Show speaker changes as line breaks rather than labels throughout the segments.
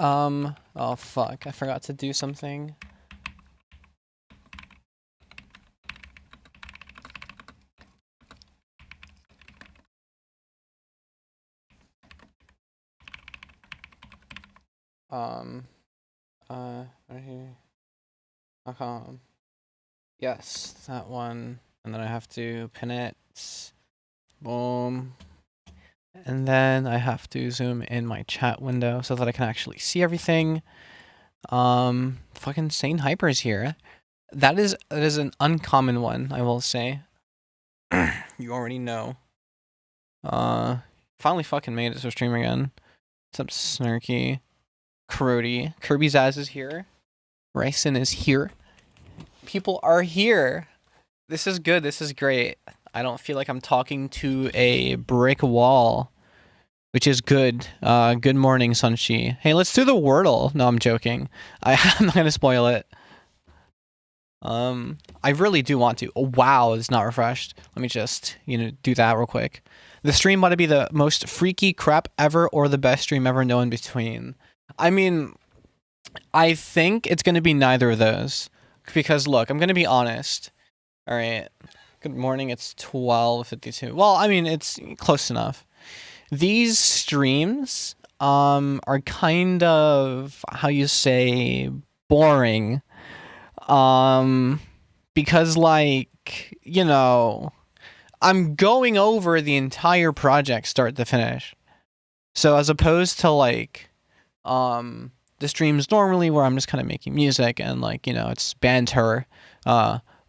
Oh fuck, I forgot to do something. Right here. Yes, that one. And then I have to pin it. Boom. And then I have to zoom in my chat window so that I can actually see everything. Fucking Sane Hyper is here. That is an uncommon one, I will say. You already know. Finally fucking made it to stream again. What's up, Snarky? Karoti. Kirby's Ass is here. Ryson is here. People are here. This is good. This is great. I don't feel like I'm talking to a brick wall, which is good. Good morning, Sunshi. Hey, let's do the Wordle. No, I'm joking. I'm not gonna spoil it. I really do want to. Oh, wow, it's not refreshed. Let me just, do that real quick. The stream might be the most freaky crap ever or the best stream ever, no in between. I mean, I think it's going to be neither of those. Because, look, I'm going to be honest. All right. Good morning. It's 12:52. Well, I mean, it's close enough. These streams are kind of, how you say, boring. Because, like, I'm going over the entire project start to finish. So as opposed to, like, the streams normally where I'm just kind of making music and, like, it's banter,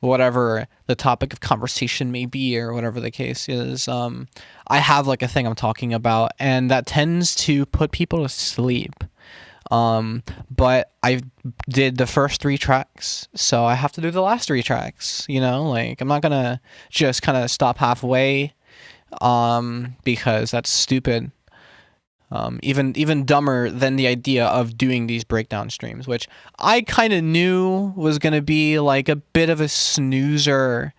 whatever the topic of conversation may be or whatever the case is, I have, like, a thing I'm talking about, and that tends to put people to sleep. But I did the first 3 tracks, so I have to do the last 3 tracks, like, I'm not gonna just kind of stop halfway, because that's stupid. Even dumber than the idea of doing these breakdown streams, which I kind of knew was gonna be like a bit of a snoozer,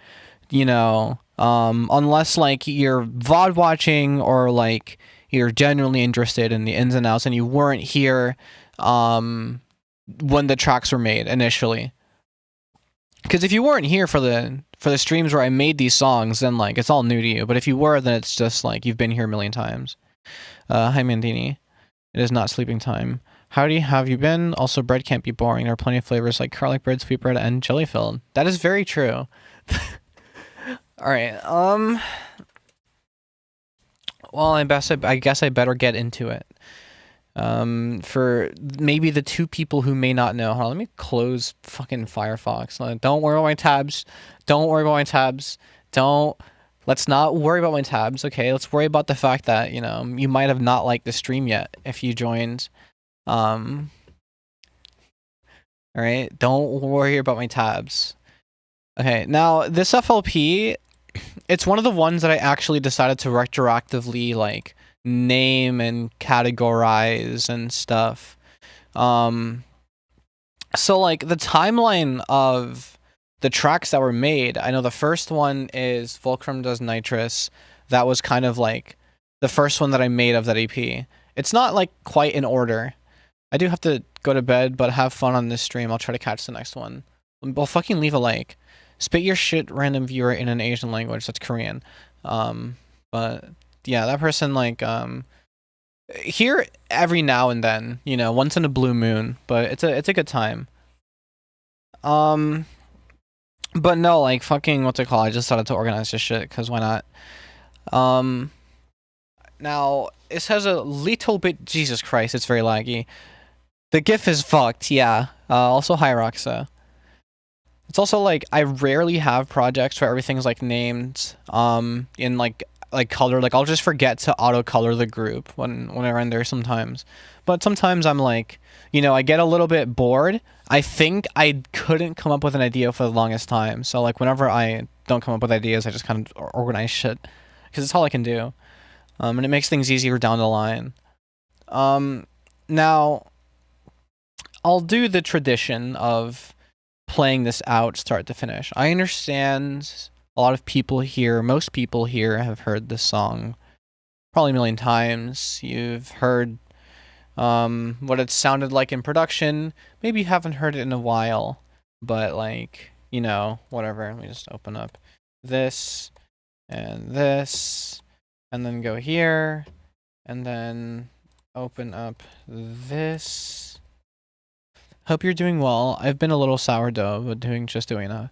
unless like you're VOD watching or like you're genuinely interested in the ins and outs and you weren't here when the tracks were made initially. Because if you weren't here for the streams where I made these songs, then like it's all new to you. But if you were, then it's just like you've been here a million times. Hi Mandini. It is not sleeping time. Howdy, have you been? Also, bread can't be boring. There are plenty of flavors like garlic bread, sweet bread, and jelly filled. That is very true. Alright, well, I guess I better get into it. For maybe the 2 people who may not know. Hold on, let me close fucking Firefox. Don't worry about my tabs. Don't worry about my tabs. Let's not worry about my tabs, okay? Let's worry about the fact that, you might have not liked the stream yet if you joined. Alright? Don't worry about my tabs. Okay, now, this FLP, it's one of the ones that I actually decided to retroactively, like, name and categorize and stuff. So, like, the timeline of the tracks that were made, I know the first one is Fulcrum Does Nitrous. That was kind of like the first one that I made of that EP. It's not like quite in order. I do have to go to bed, but have fun on this stream. I'll try to catch the next one. Well, fucking leave a like. Spit your shit, random viewer, in an Asian language. That's Korean. But yeah, that person, like, here every now and then, once in a blue moon, but it's a good time. But no, like, fucking, what's it called? I just started to organize this shit, because why not? Now, it says a little bit, Jesus Christ, it's very laggy. The GIF is fucked, yeah. Also, hi, Roxa. It's also, like, I rarely have projects where everything's, like, named, in, like color. Like, I'll just forget to auto-color the group when I render sometimes. But sometimes I'm, like, I get a little bit bored. I think I couldn't come up with an idea for the longest time. So, like, whenever I don't come up with ideas, I just kind of organize shit. Because it's all I can do. And it makes things easier down the line. Now, I'll do the tradition of playing this out start to finish. I understand a lot of people here, most people here have heard this song probably a million times. You've heard what it sounded like in production. Maybe you haven't heard it in a while, but like, you know, whatever. Let me just open up this, and then go here, and then open up this. Hope you're doing well. I've been a little sourdough, but just doing that.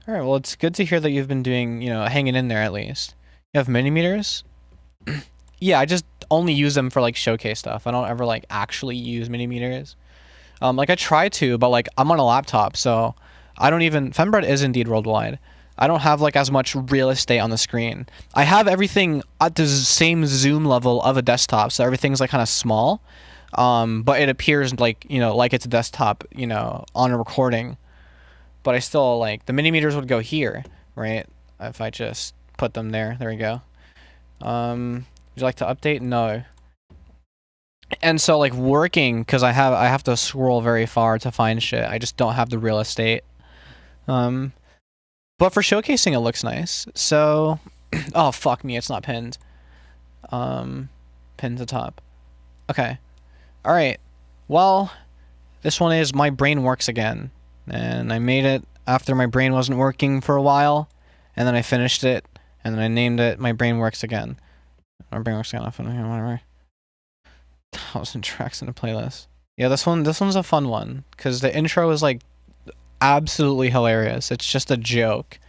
All right, well, it's good to hear that you've been doing, you know, hanging in there at least. You have mini-meters? Yeah, I just only use them for like showcase stuff. I don't ever like actually use mini-meters. Like I try to, but like I'm on a laptop, so I don't even, fembread is indeed worldwide. I don't have like as much real estate on the screen. I have everything at the same zoom level of a desktop, so everything's like kind of small. But it appears like, you know, like it's a desktop, you know, on a recording. But I still like the mini meters would go here, right? If I just put them there, there we go. Would you like to update? No. And so like working, because I have to scroll very far to find shit. I just don't have the real estate. But for showcasing, it looks nice. So, oh fuck me, it's not pinned. Pinned to top. Okay. All right. Well, this one is My Brain Works Again. And I made it after my brain wasn't working for a while, and then I finished it, and then I named it My Brain Works Again. My Brain Works Again, whatever. 1,000 tracks in a playlist. Yeah, this one's a fun one, because the intro is like absolutely hilarious. It's just a joke.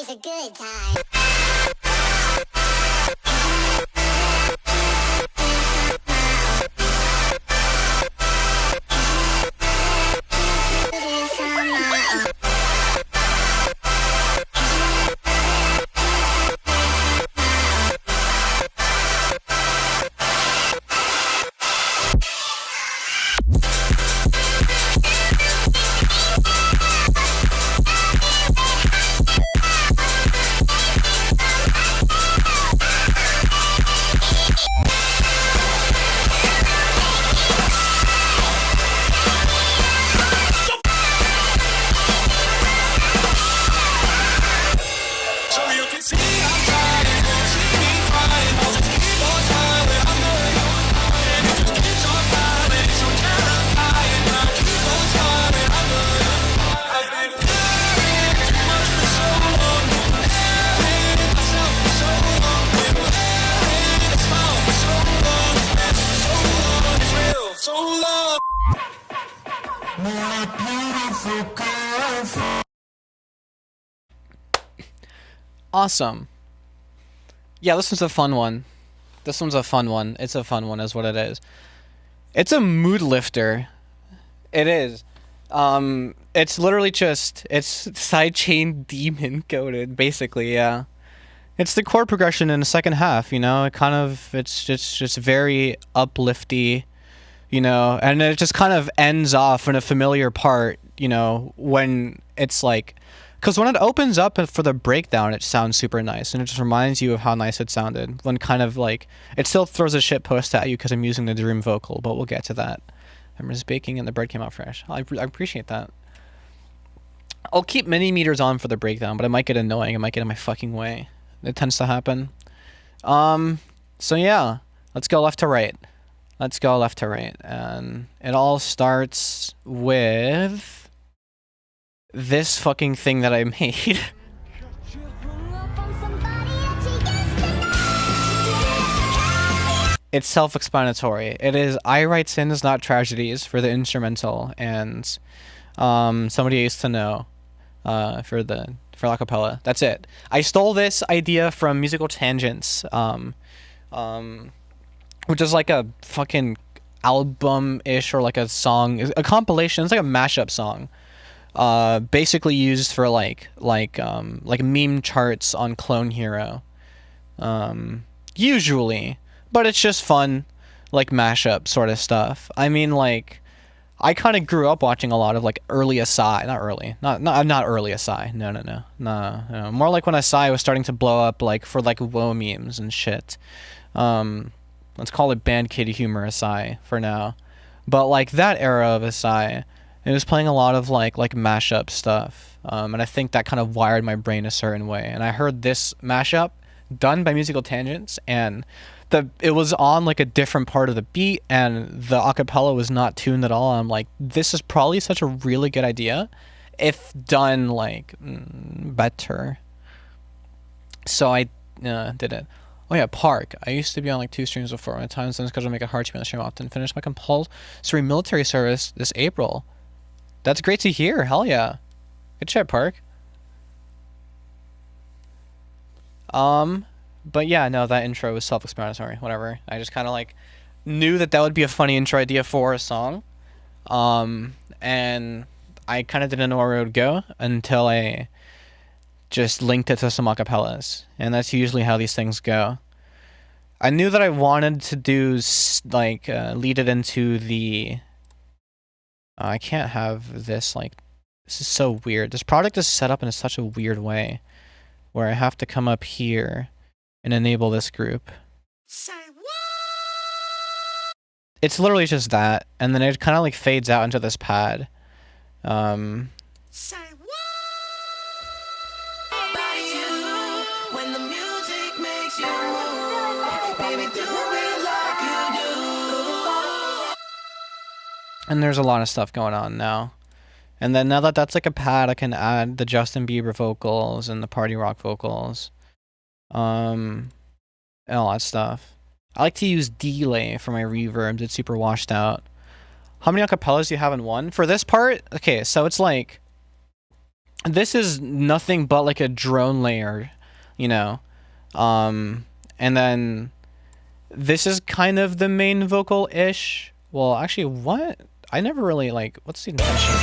A good time.
Awesome. Yeah, this one's a fun one. This one's a fun one. It's a fun one is what it is. It's a mood lifter. It is. It's literally just, it's sidechain demon coded, basically, yeah. It's the chord progression in the second half, you know? It kind of, it's just very uplifty, you know? And it just kind of ends off in a familiar part, you know, when it's like, because when it opens up for the breakdown, it sounds super nice, and it just reminds you of how nice it sounded. When kind of like, it still throws a shit post at you because I'm using the dream vocal, but we'll get to that. I'm just baking and the bread came out fresh. I appreciate that. I'll keep mini meters on for the breakdown, but it might get annoying. It might get in my fucking way. It tends to happen. So yeah, let's go left to right. Let's go left to right. And it all starts with this fucking thing that I made. It's self-explanatory. It is I write sins, not tragedies for the instrumental, and somebody used to know for acapella. That's it. I stole this idea from Musical Tangents, which is like a fucking album-ish or like a song, a compilation. It's like a mashup song, basically used for like meme charts on Clone Hero, usually. But it's just fun, like mashup sort of stuff. I mean, like, I kind of grew up watching a lot of like early Asai, not early Asai. No. More like when Asai was starting to blow up, like for like woe memes and shit. Let's call it band kid humor Asai for now. But like that era of Asai, it was playing a lot of like mashup stuff. And I think that kind of wired my brain a certain way. And I heard this mashup done by Musical Tangents, and it was on like a different part of the beat, and the acapella was not tuned at all. I'm like, this is probably such a really good idea if done like better. So I did it. Oh yeah, Park. I used to be on like 2 streams before. My time zones schedule make it hard to be on the stream often. Finished my compulsory military service this April. That's great to hear. Hell yeah. Good shit, Park. But yeah, no, that intro was self-explanatory. Whatever. I just kind of like knew that would be a funny intro idea for a song. And I kind of didn't know where it would go until I just linked it to some acapellas. And that's usually how these things go. I knew that I wanted to do like lead it into the I can't have this like, this is so weird. This product is set up in such a weird way where I have to come up here and enable this group.
Say what?
It's literally just that, and then it kind of like fades out into this pad.
Say what? When the music makes you move, baby, do it like you do.
And there's a lot of stuff going on now. And then now that that's like a pad, I can add the Justin Bieber vocals and the party rock vocals. And all that stuff. I like to use delay for my reverbs. It's super washed out. How many acapellas do you have in one? For this part, okay, so it's like, this is nothing but like a drone layer, you know? And then this is kind of the main vocal-ish. Well, actually, what? I never really like, what's the intention?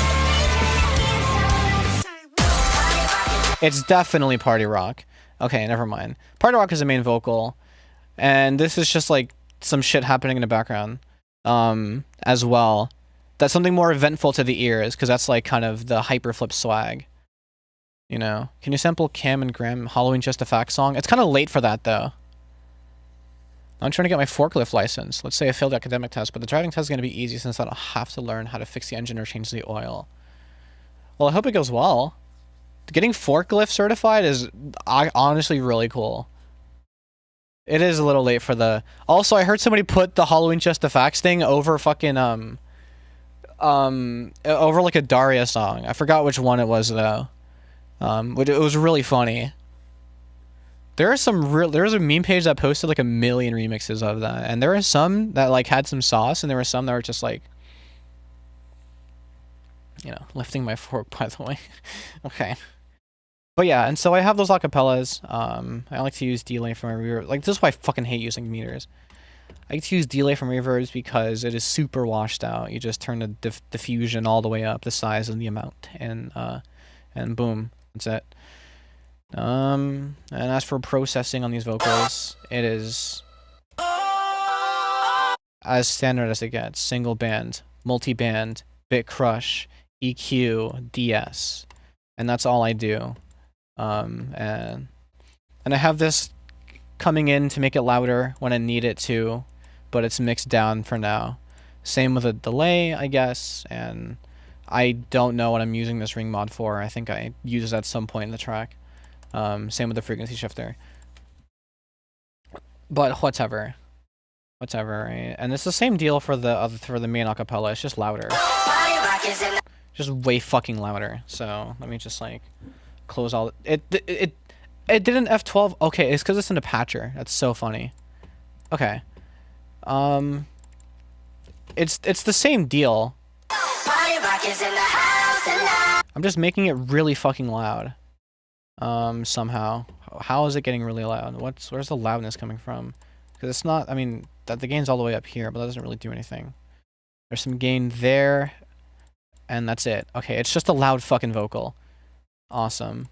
It's definitely party rock. Okay, never mind. Party rock is the main vocal, and this is just like some shit happening in the background, as well. That's something more eventful to the ears, because that's like kind of the hyperflip swag. You know? Can you sample Cam and Graham Halloween Just a Fact song? It's kind of late for that though. I'm trying to get my forklift license. Let's say I failed the academic test, but the driving test is going to be easy since I don't have to learn how to fix the engine or change the oil. Well, I hope it goes well. Getting forklift certified is honestly really cool. It is a little late for the... Also, I heard somebody put the Halloween Just the Facts thing over fucking, over like a Daria song. I forgot which one it was though. But it was really funny. There was a meme page that posted like 1 million remixes of that, and there were some that like had some sauce, and there were some that were just like, you know, lifting my fork, by the way. Okay. But yeah, and so I have those acapellas. I like to use delay for my reverb. Like, this is why I fucking hate using meters. I like to use delay from reverbs because it is super washed out. You just turn the diffusion all the way up, the size and the amount, and boom, that's it. And as for processing on these vocals, it is as standard as it gets. Single band, multi-band, bit crush, EQ, DS, and that's all I do. And I have this coming in to make it louder when I need it to, but it's mixed down for now. Same with a delay, I guess, and I don't know what I'm using this ring mod for. I think I use it at some point in the track. Same with the frequency shifter. But whatever. whatever, right? And it's the same deal for the main acapella. It's just louder, just way fucking louder. So let me just like close all it did an F12. Okay, it's because it's in a patcher. That's so funny. Okay, it's the same deal. I'm just making it really fucking loud. Somehow. How is it getting really loud? Where's the loudness coming from? Because it's not, I mean, the gain's all the way up here, but that doesn't really do anything. There's some gain there, and that's it. Okay, it's just a loud fucking vocal. Awesome.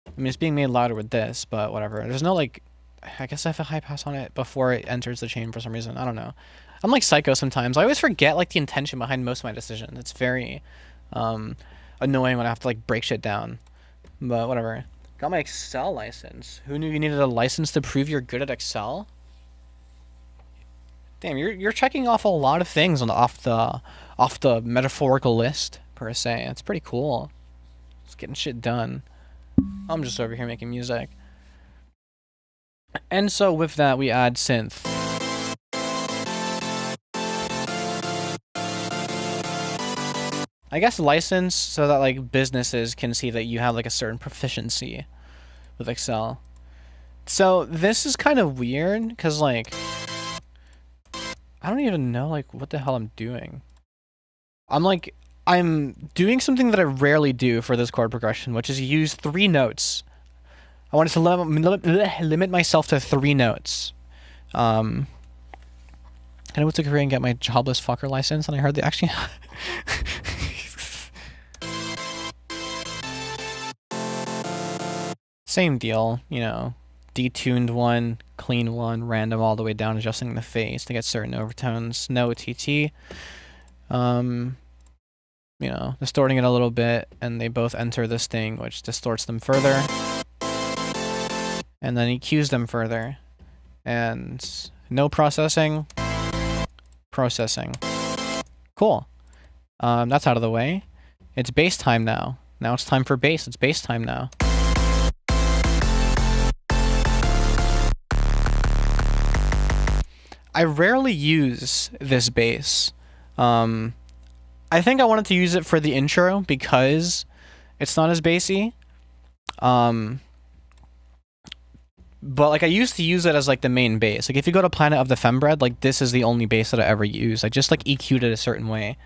I mean, it's being made louder with this, but whatever. There's no, like, I guess I have a high pass on it before it enters the chain for some reason. I don't know. I'm like psycho sometimes. I always forget, like, the intention behind most of my decisions. It's very, annoying when I have to, like, break shit down. But whatever. Got my Excel license. Who knew you needed a license to prove you're good at Excel? Damn, you're checking off a lot of things on off the metaphorical list per se. It's pretty cool. Just getting shit done. I'm just over here making music. And so with that, we add synth. I guess license so that like businesses can see that you have like a certain proficiency with Excel. So this is kind of weird because like I don't even know like what the hell I'm doing. I'm doing something that I rarely do for this chord progression, which is use 3 notes. I wanted to limit myself to 3 notes. I went to Korea and get my jobless fucker license, and I heard they actually. Same deal, you know, detuned one, clean one, random all the way down, adjusting the phase to get certain overtones. No TT. You know, distorting it a little bit, and they both enter this thing, which distorts them further. And then EQs them further. And no processing. Processing. Cool. That's out of the way. It's bass time now. Now it's time for bass. It's bass time now. I rarely use this bass. I think I wanted to use it for the intro because it's not as bassy. But like I used to use it as like the main bass. Like if you go to Planet of the Fembread, like this is the only bass that I ever use. I just like EQ'd it a certain way,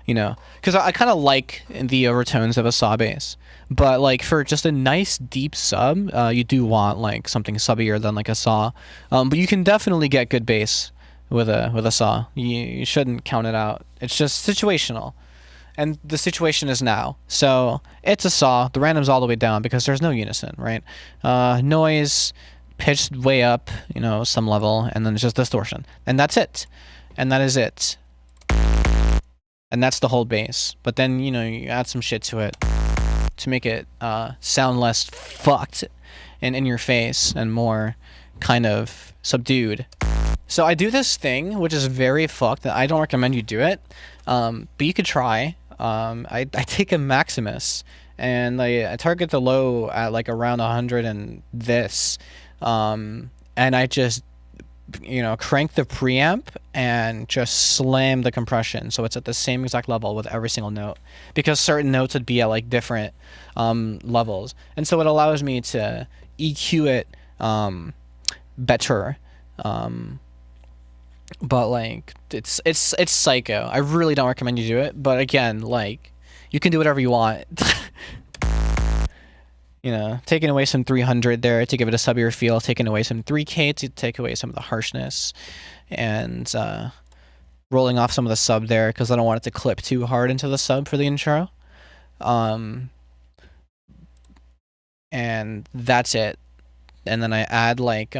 you know, because I kind of like the overtones of a saw bass. But like for just a nice deep sub, you do want like something subbier than like a saw. But you can definitely get good bass with a saw. You shouldn't count it out. It's just situational. And the situation is now. So it's a saw. The random's all the way down because there's no unison, right? Noise, pitched way up, you know, some level, and then it's just distortion. And that's it. And that is it. And that's the whole bass. But then, you know, you add some shit to it to make it sound less fucked and in your face and more kind of subdued. So I do this thing, which is very fucked, that I don't recommend you do it, but you could try. I take a Maximus, and I target the low at like around 100 and this, and I just, you know, crank the preamp and just slam the compression so it's at the same exact level with every single note, because certain notes would be at like different levels, and so it allows me to EQ it better. But like it's psycho. I really don't recommend you do it, but again, like you can do whatever you want. You know, taking away some 300 there to give it a subbier feel, taking away some 3K to take away some of the harshness, and rolling off some of the sub there because I don't want it to clip too hard into the sub for the intro. And that's it. And then I add like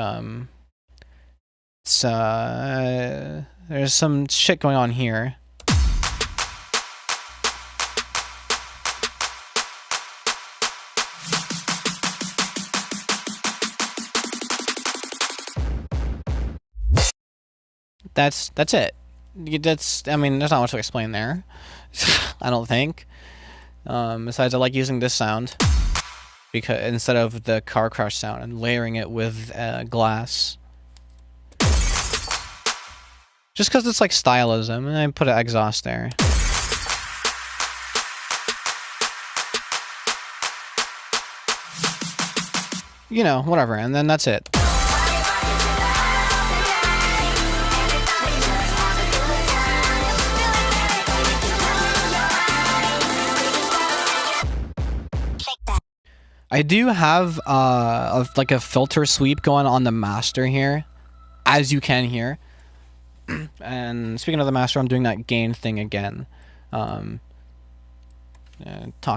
there's some shit going on here. That's it. I mean, there's not much to explain there. I don't think. Besides, I like using this sound because instead of the car crash sound and layering it with glass. Just because it's like stylism, and I put an exhaust there. You know, whatever, and then that's it. I do have like a filter sweep going on the master here, as you can hear. And speaking of the master, I'm doing that gain thing again. Talked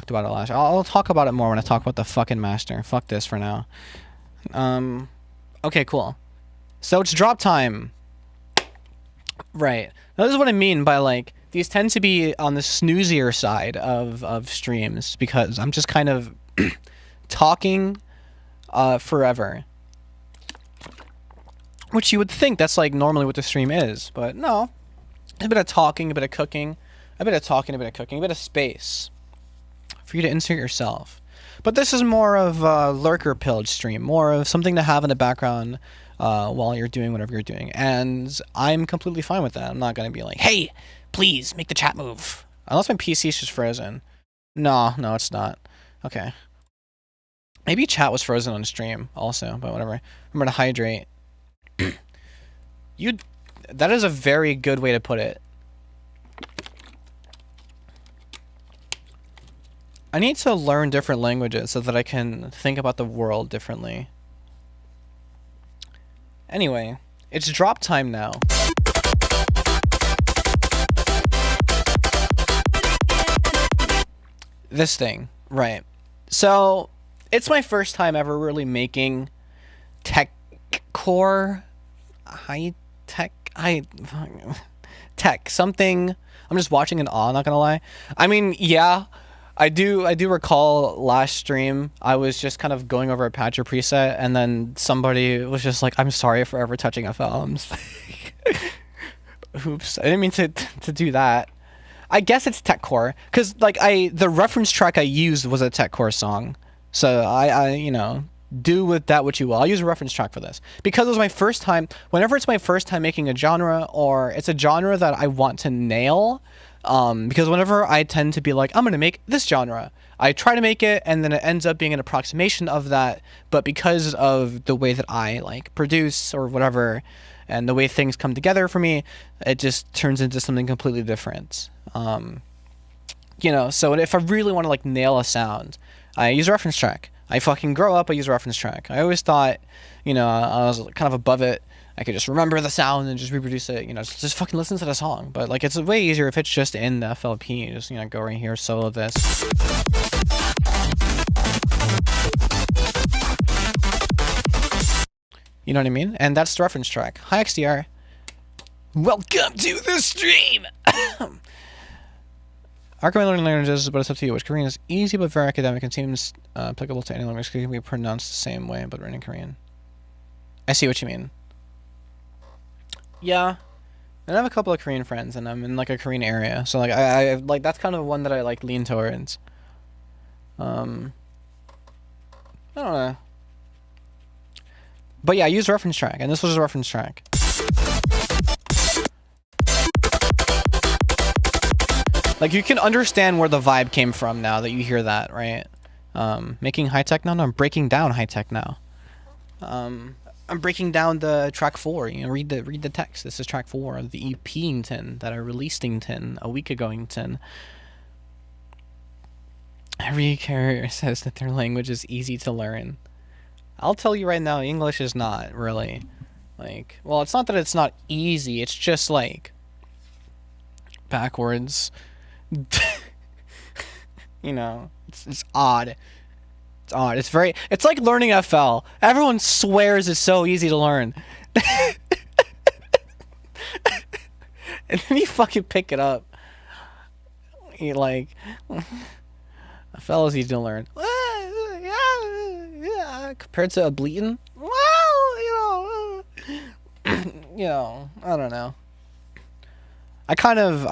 about it last. I'll talk about it more when I talk about the fucking master. Fuck this for now. Okay, cool. So it's drop time. Right. Now this is what I mean by like these tend to be on the snoozier side of streams because I'm just kind of talking forever. Which you would think that's like normally what the stream is, but no. A bit of talking, a bit of cooking, a bit of talking, a bit of cooking, a bit of space for you to insert yourself. But this is more of a lurker pillage stream, more of something to have in the background while you're doing whatever you're doing. And I'm completely fine with that. I'm not going to be like, hey, please make the chat move. Unless my PC's just frozen. No, it's not. Okay. Maybe chat was frozen on stream also, but whatever. Remember to hydrate. That is a very good way to put it. I need to learn different languages so that I can think about the world differently. Anyway, it's drop time now. This thing, right. So, it's my first time ever really making tech-core, tech, something. I'm just watching in awe, not gonna lie. I mean, yeah, I do recall last stream, I was just kind of going over a patcher preset, and then somebody was just like, I'm sorry for ever touching FLMs. Oops, I didn't mean to do that. I guess it's techcore, because like the reference track I used was a techcore song. So I you know, do with that what you will. I'll use a reference track for this. Because it was my first time, whenever it's my first time making a genre, or it's a genre that I want to nail, because whenever I tend to be like, I'm going to make this genre, I try to make it, and then it ends up being an approximation of that, but because of the way that I, like, produce, or whatever, and the way things come together for me, it just turns into something completely different. You know, so if I really want to, like, nail a sound, I use a reference track. I fucking grow up, I use a reference track. I always thought, you know, I was kind of above it. I could just remember the sound and just reproduce it, you know, just fucking listen to the song. But, like, it's way easier if it's just in the FLP. Just, you know, go right here, solo this. You know what I mean? And that's the reference track. Hi, XDR. Welcome to the stream! Our Korean learning languages, but it's up to you. Which Korean is easy but very academic and seems applicable to any language. It can be pronounced the same way, but written in Korean. I see what you mean. Yeah. And I have a couple of Korean friends, and I'm in, like, a Korean area. So, like, I like, that's kind of one that I, like, lean towards. I don't know. But yeah, I use a reference track, and this was a reference track. Like, you can understand where the vibe came from now that you hear that, right? Making high tech now? No, I'm breaking down high tech now. I'm breaking down the track 4. You know, read the text. This is track 4 of the EP-ington that I released a week ago-ington. Every carrier says that their language is easy to learn. I'll tell you right now, English is not, really. Like, well, it's not that it's not easy, it's just, like, backwards. You know, it's odd. It's odd. It's like learning FL. Everyone swears it's so easy to learn. And then you fucking pick it up. You like, FL is easy to learn. Yeah, compared to a bleatin'. Well, you know, I don't know. I kind of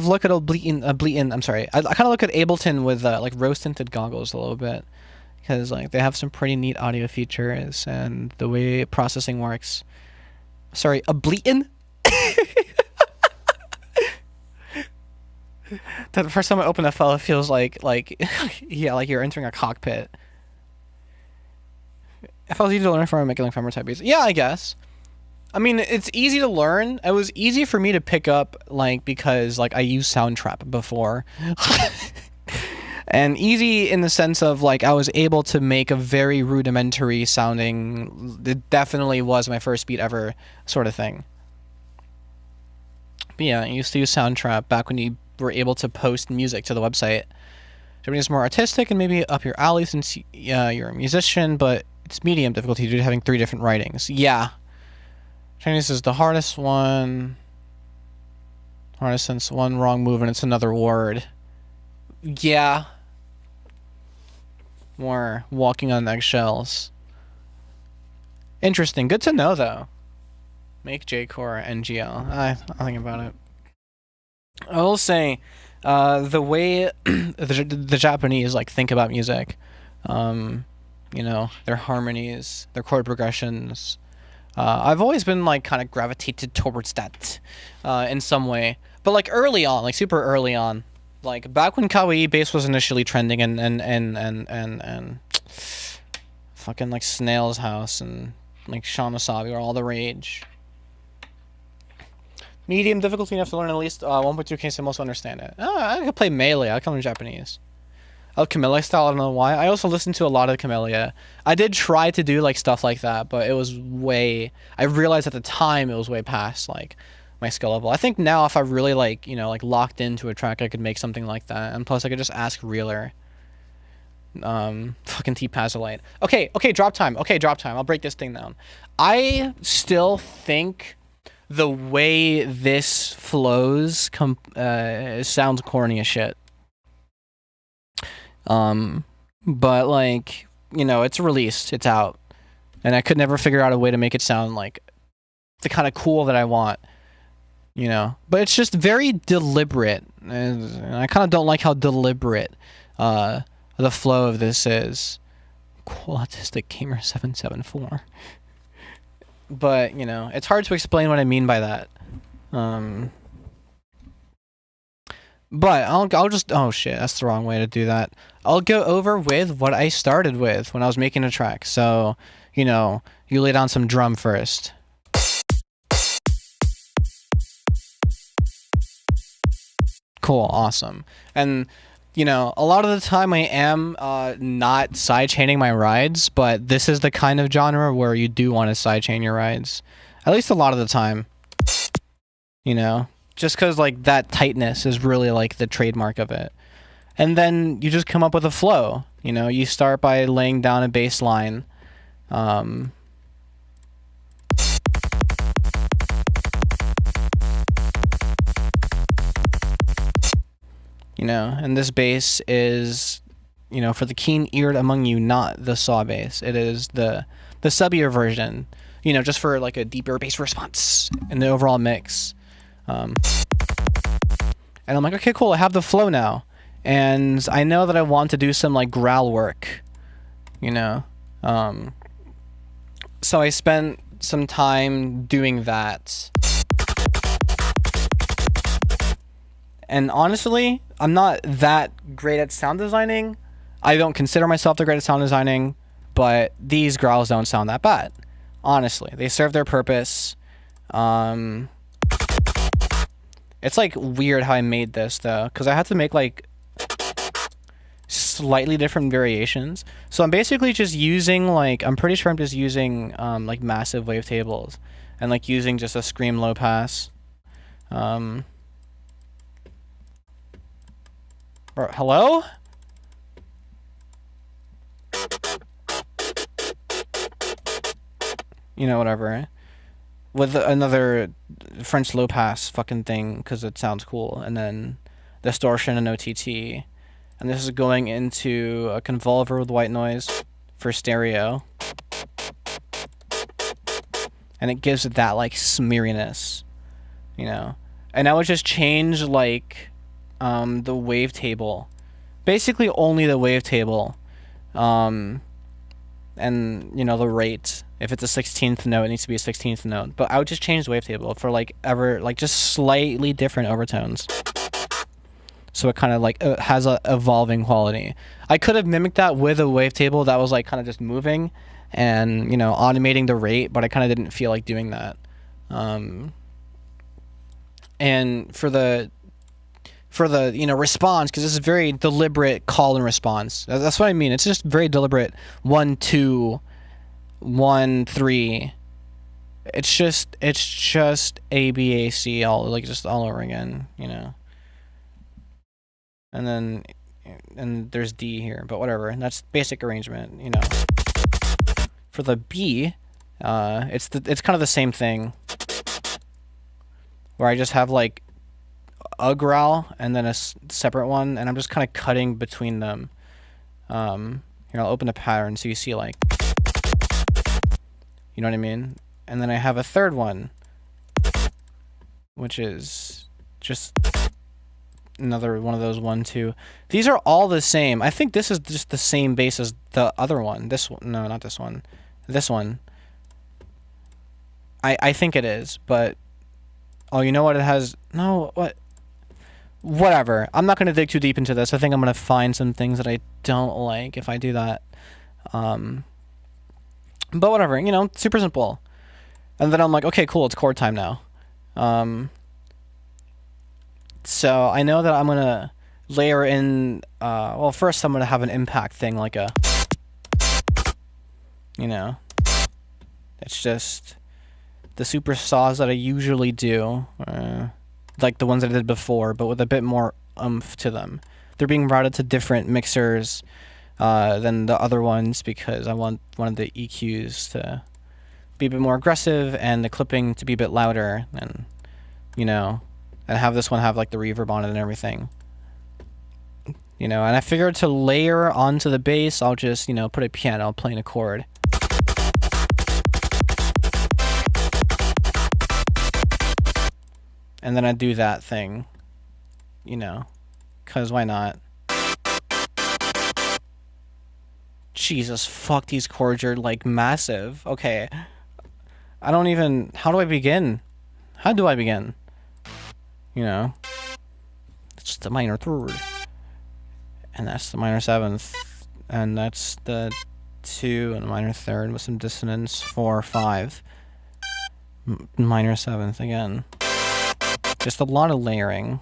look at Bleatin'. I'm sorry. I kind of look at Ableton with like rose tinted goggles a little bit, because like they have some pretty neat audio features and the way processing works. Sorry, a Bleatin'? The first time I open FL, it feels like yeah, like you're entering a cockpit. FL is easy to learn from making like fembread type beats. Yeah, I guess. I mean, it's easy to learn. It was easy for me to pick up, like, because like I used Soundtrap before. And easy in the sense of like I was able to make a very rudimentary sounding, it definitely was my first beat ever sort of thing. But yeah, I used to use Soundtrap back when you were able to post music to the website. Japanese is more artistic and maybe up your alley since you're a musician, but it's medium difficulty due to having 3 different writings. Yeah. Chinese is the hardest one. Hardest since one wrong move and it's another word. Yeah. More walking on eggshells. Interesting. Good to know, though. Make J-Core NGL. I'll think about it. I will say, the way the Japanese like think about music, you know, their harmonies, their chord progressions. I've always been like kind of gravitated towards that, in some way. But like early on, like super early on. Like back when kawaii bass was initially trending and fucking like Snail's House and like Shamasabi were all the rage. Medium difficulty enough to learn at least 1.2k so most understand it. I could play Melee, I can learn Japanese. I love Camellia style, I don't know why. I also listened to a lot of Camellia. I did try to do like stuff like that, but it was way, I realized at the time it was way past like my skill level. I think now if I really like, you know, like locked into a track, I could make something like that. And plus I could just ask Reeler. Fucking T-Pazolite. Okay, drop time. I'll break this thing down. I still think the way this flows sounds corny as shit. But like, you know, it's released, it's out. And I could never figure out a way to make it sound like the kind of cool that I want. You know, but it's just very deliberate. And I kind of don't like how deliberate the flow of this is. Cool Autistic Gamer 774. But, you know, it's hard to explain what I mean by that. But I'll just, oh shit, that's the wrong way to do that. I'll go over with what I started with when I was making a track. So, you know, you lay down some drum first. Cool, awesome. And, you know, a lot of the time I am not sidechaining my rides, but this is the kind of genre where you do want to sidechain your rides. At least a lot of the time. You know? Just because, like, that tightness is really, like, the trademark of it. And then you just come up with a flow. You know, you start by laying down a bass line. You know, and this bass is, you know, for the keen-eared among you, not the saw bass. It is the subbier version, you know, just for like a deeper bass response in the overall mix. And I'm like, okay, cool, I have the flow now. And I know that I want to do some like growl work, you know. So I spent some time doing that. And honestly, I'm not that great at sound designing. I don't consider myself the great at sound designing, but these growls don't sound that bad. Honestly, they serve their purpose. It's like weird how I made this though, because I had to make like slightly different variations. So I'm basically just using like, I'm pretty sure I'm just using like massive wavetables and like using just a scream low pass. Hello? You know, whatever. With another French low pass fucking thing, because it sounds cool. And then distortion and OTT. And this is going into a convolver with white noise for stereo. And it gives it that, like, smeariness. You know? And I would just change, like, the wavetable. Basically only the wavetable. And, you know, the rate. If it's a 16th note, it needs to be a 16th note. But I would just change the wavetable for, like, just slightly different overtones. so it kind of like has a evolving quality. I could have mimicked that with a wavetable that was like kind of just moving and, you know, automating the rate, but I kind of didn't feel like doing that. And for the you know, response, because this is very deliberate call and response. That's what I mean. It's just very deliberate 1 2 1 3. It's just A B A C all like just all over again, you know. And there's D here, but whatever. And that's basic arrangement, you know. For the B, it's kind of the same thing, where I just have like a growl and then a separate one, and I'm just kind of cutting between them. Here, I'll open the pattern so you see, like, you know what I mean? And then I have a third one, which is just another one of those 1 2. These are all the same. I think this is just the same bass as the other one. This one, no, not this one. This one. I think it is, but oh, you know what? It has no what. Whatever. I'm not going to dig too deep into this. I think I'm going to find some things that I don't like if I do that. But whatever, you know, super simple. And then I'm like, okay, cool, it's chord time now. So I know that I'm going to layer in, well, first I'm going to have an impact thing, like a, you know, it's just the super saws that I usually do, like the ones that I did before, but with a bit more oomph to them. They're being routed to different mixers than the other ones because I want one of the EQs to be a bit more aggressive and the clipping to be a bit louder, and, you know, and have this one have like the reverb on it and everything. You know, and I figured to layer onto the bass, I'll just, you know, put a piano playing a chord. And then I do that thing, you know, because why not? Jesus, fuck, these chords are like massive. Okay. I don't even, how do I begin? How do I begin? You know, it's the minor third. And that's the minor seventh. And that's the 2 and minor third with some dissonance, 4, 5. Minor seventh again. Just a lot of layering.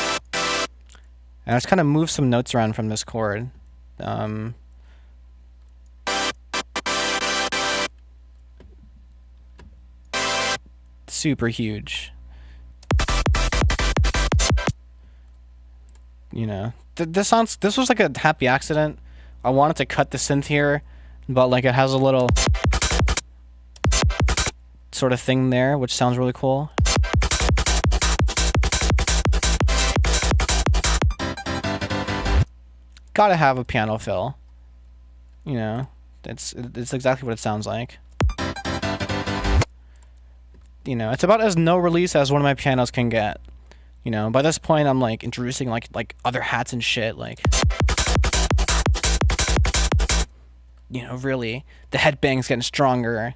And I just kind of move some notes around from this chord. Super huge. You know, this was like a happy accident. I wanted to cut the synth here, but like it has a little sort of thing there, which sounds really cool. Gotta have a piano fill. You know, it's exactly what it sounds like. You know, it's about as no release as one of my pianos can get. You know, by this point I'm like introducing like other hats and shit, like, you know, really the headbang's getting stronger.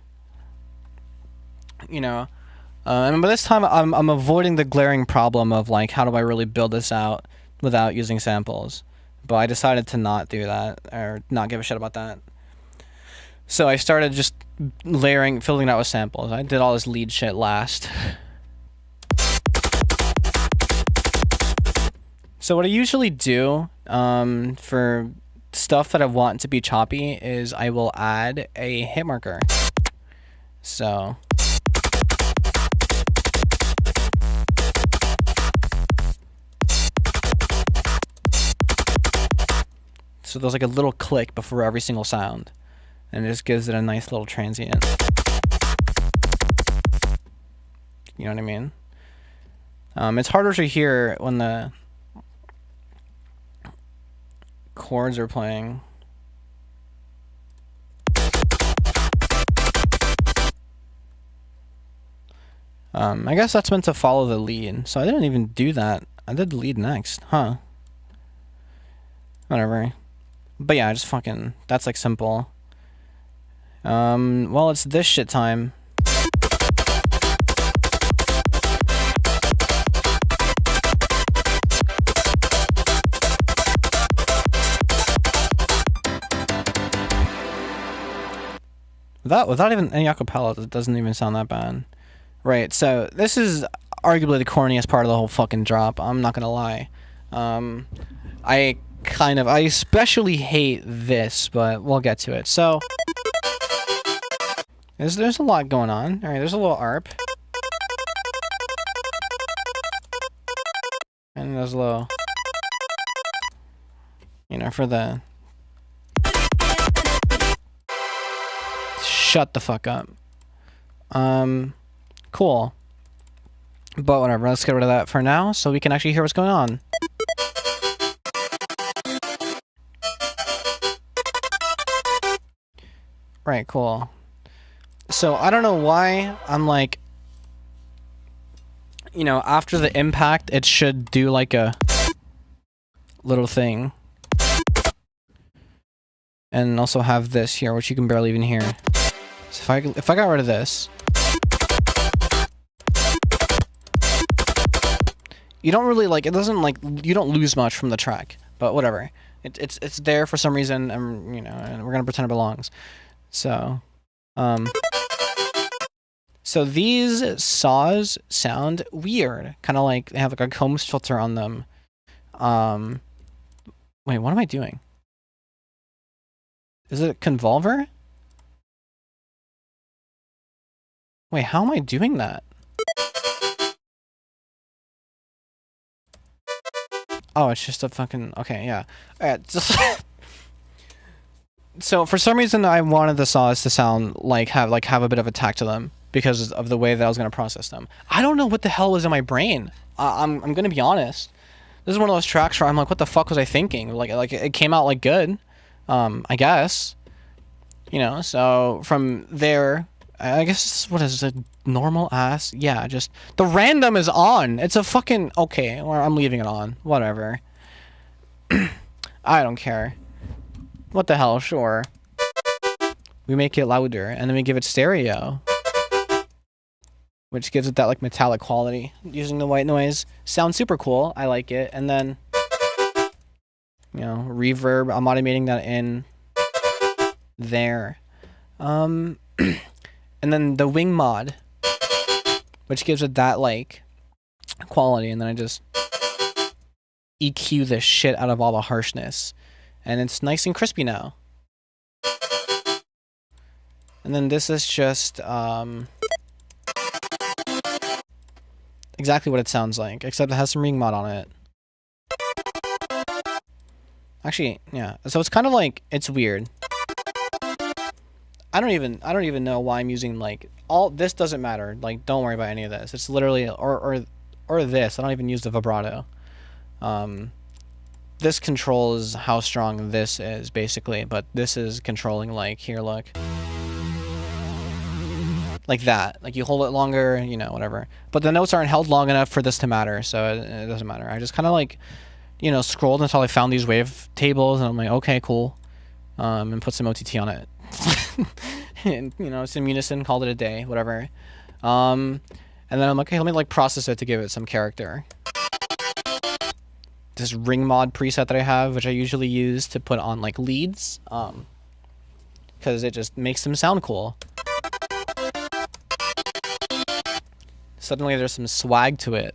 You know, and by this time I'm avoiding the glaring problem of like, how do I really build this out without using samples? But I decided to not do that, or not give a shit about that. So I started just layering, filling it out with samples. I did all this lead shit last. So what I usually do for stuff that I want to be choppy is I will add a hit marker. So there's like a little click before every single sound, and it just gives it a nice little transient. You know what I mean? It's harder to hear when the chords are playing. I guess that's meant to follow the lead, so I didn't even do that. I did the lead next, huh? Whatever. But yeah, just fucking, that's like simple. Well, it's this shit time. Without even any acapella, it doesn't even sound that bad. Right, so this is arguably the corniest part of the whole fucking drop. I'm not gonna lie. I especially hate this, but we'll get to it. So there's a lot going on. All right, there's a little arp, and there's a little, for the. Shut the fuck up. Cool. But whatever, let's get rid of that for now so we can actually hear what's going on. Right, cool. So I don't know why I'm like, after the impact, it should do like a little thing. And also have this here, which you can barely even hear. So if I got rid of this, you don't really it doesn't you don't lose much from the track, but whatever. It's there for some reason, and and we're gonna pretend it belongs. So, so these saws sound weird, kind of like they have like a Combs filter on them. Wait, what am I doing? Is it a convolver? Wait, how am I doing that? Oh, it's just a fucking... Okay, yeah. Alright, so for some reason I wanted the saws to sound have a bit of attack to them because of the way that I was going to process them. I don't know what the hell was in my brain. I'm going to be honest. This is one of those tracks where I'm like, what the fuck was I thinking? Like it came out good. I guess. So from there, I guess what is it? Normal ass? Yeah, just the random is on. It's a fucking okay. Or I'm leaving it on. Whatever. I don't care. What the hell? Sure. We make it louder, and then we give it stereo, which gives it that metallic quality. Using the white noise sounds super cool. I like it, and then reverb. I'm automating that in there. And then the wing mod, which gives it that quality, and then I just EQ the shit out of all the harshness, and it's nice and crispy now. And then this is just exactly what it sounds like, except it has some ring mod on it. Actually, yeah. So it's kind of it's weird. I don't even know why I'm using all this. Doesn't matter. Don't worry about any of this. It's literally or this. I don't even use the vibrato. This controls how strong this is basically, but this is controlling here, look. Like that. You hold it longer, whatever. But the notes aren't held long enough for this to matter, so it doesn't matter. I just kind of scrolled until I found these wave tables, and I'm like, okay, cool. And put some OTT on it. And, it's in unison, called it a day, whatever. And then I'm like, okay, let me process it to give it some character. This ring mod preset that I have, which I usually use to put on leads, because it just makes them sound cool. Suddenly there's some swag to it.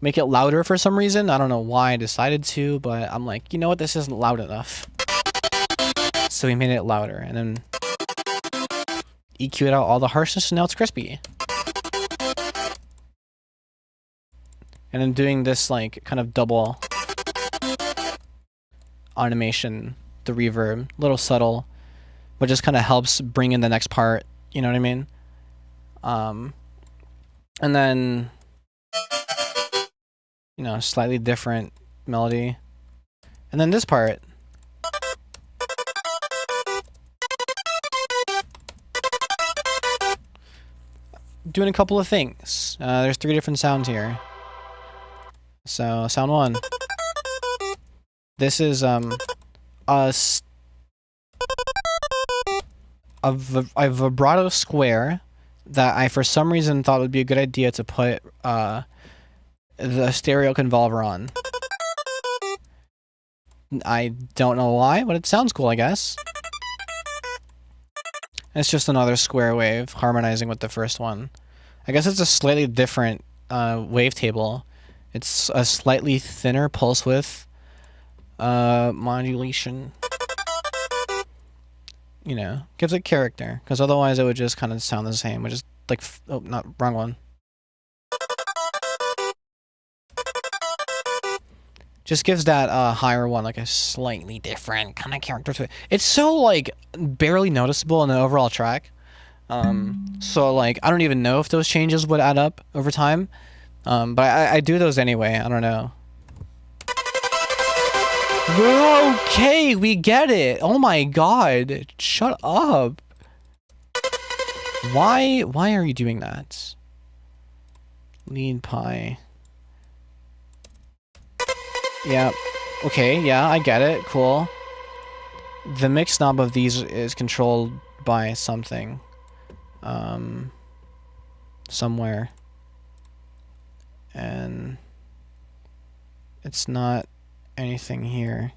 Make it louder for some reason. I don't know why I decided to, but I'm like, you know what, this isn't loud enough. So we made it louder, and then EQ'd out all the harshness, and now it's crispy. And then doing this kind of double automation, the reverb, little subtle, but just kind of helps bring in the next part. You know what I mean? And then slightly different melody, and then this part. Doing a couple of things. There's 3 different sounds here. So sound 1. This is a vibrato square that I for some reason thought would be a good idea to put the stereo convolver on. I don't know why, but it sounds cool, I guess. It's just another square wave harmonizing with the first one. I guess it's a slightly different wavetable. It's a slightly thinner pulse width modulation. You know, gives it character, because otherwise it would just kind of sound the same, which is like, oh, not, wrong one. Just gives that higher one like a slightly different kind of character to it. It's so like barely noticeable in the overall track. So like I don't even know if those changes would add up over time. But I do those anyway. I don't know. We're okay. We get it. Oh my god. Shut up. Why are you doing that? Lead pie. Yeah. Okay, yeah, I get it. Cool. The mix knob of these is controlled by something. Somewhere. And it's not anything here.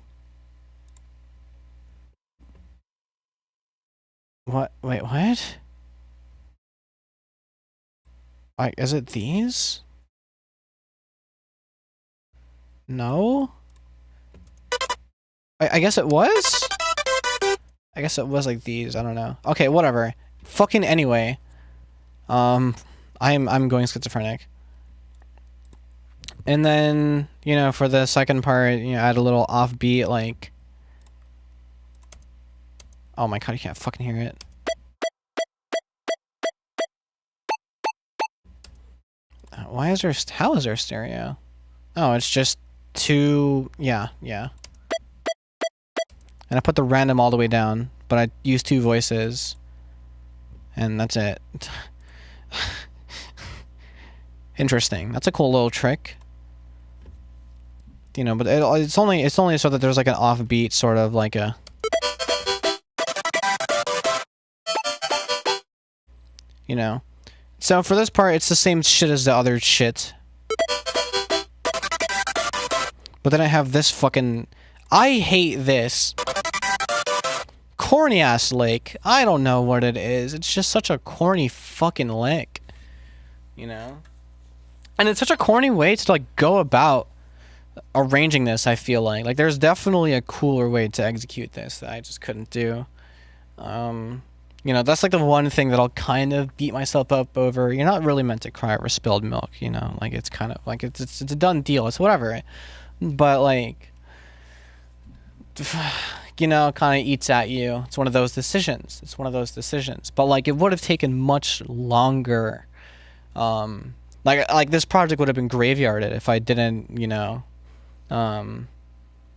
What? Wait, what? Is it these? No? I guess it was? I guess it was like these, I don't know. Okay, whatever. Fucking anyway. I'm going schizophrenic. And then, you know, for the second part, you know, add a little offbeat, like... Oh my god, you can't fucking hear it. Why is there... How is there stereo? Oh, it's just two... Yeah. And I put the random all the way down, but I use two voices. And that's it. Interesting. That's a cool little trick. You know, but it's only so that there's like an offbeat sort of like a... You know. So for this part, it's the same shit as the other shit. But then I have this fucking... I hate this. Corny ass lick. I don't know what it is. It's just such a corny fucking lick. You know? And it's such a corny way to like go about arranging this, I feel like. Like there's definitely a cooler way to execute this that I just couldn't do. You know, that's like the one thing that I'll kind of beat myself up over. You're not really meant to cry over spilled milk, you know? Like it's kind of like it's a done deal. It's whatever. But like, you know, kind of eats at you. It's one of those decisions. But like it would have taken much longer. Like this project would have been graveyarded if I didn't, you know,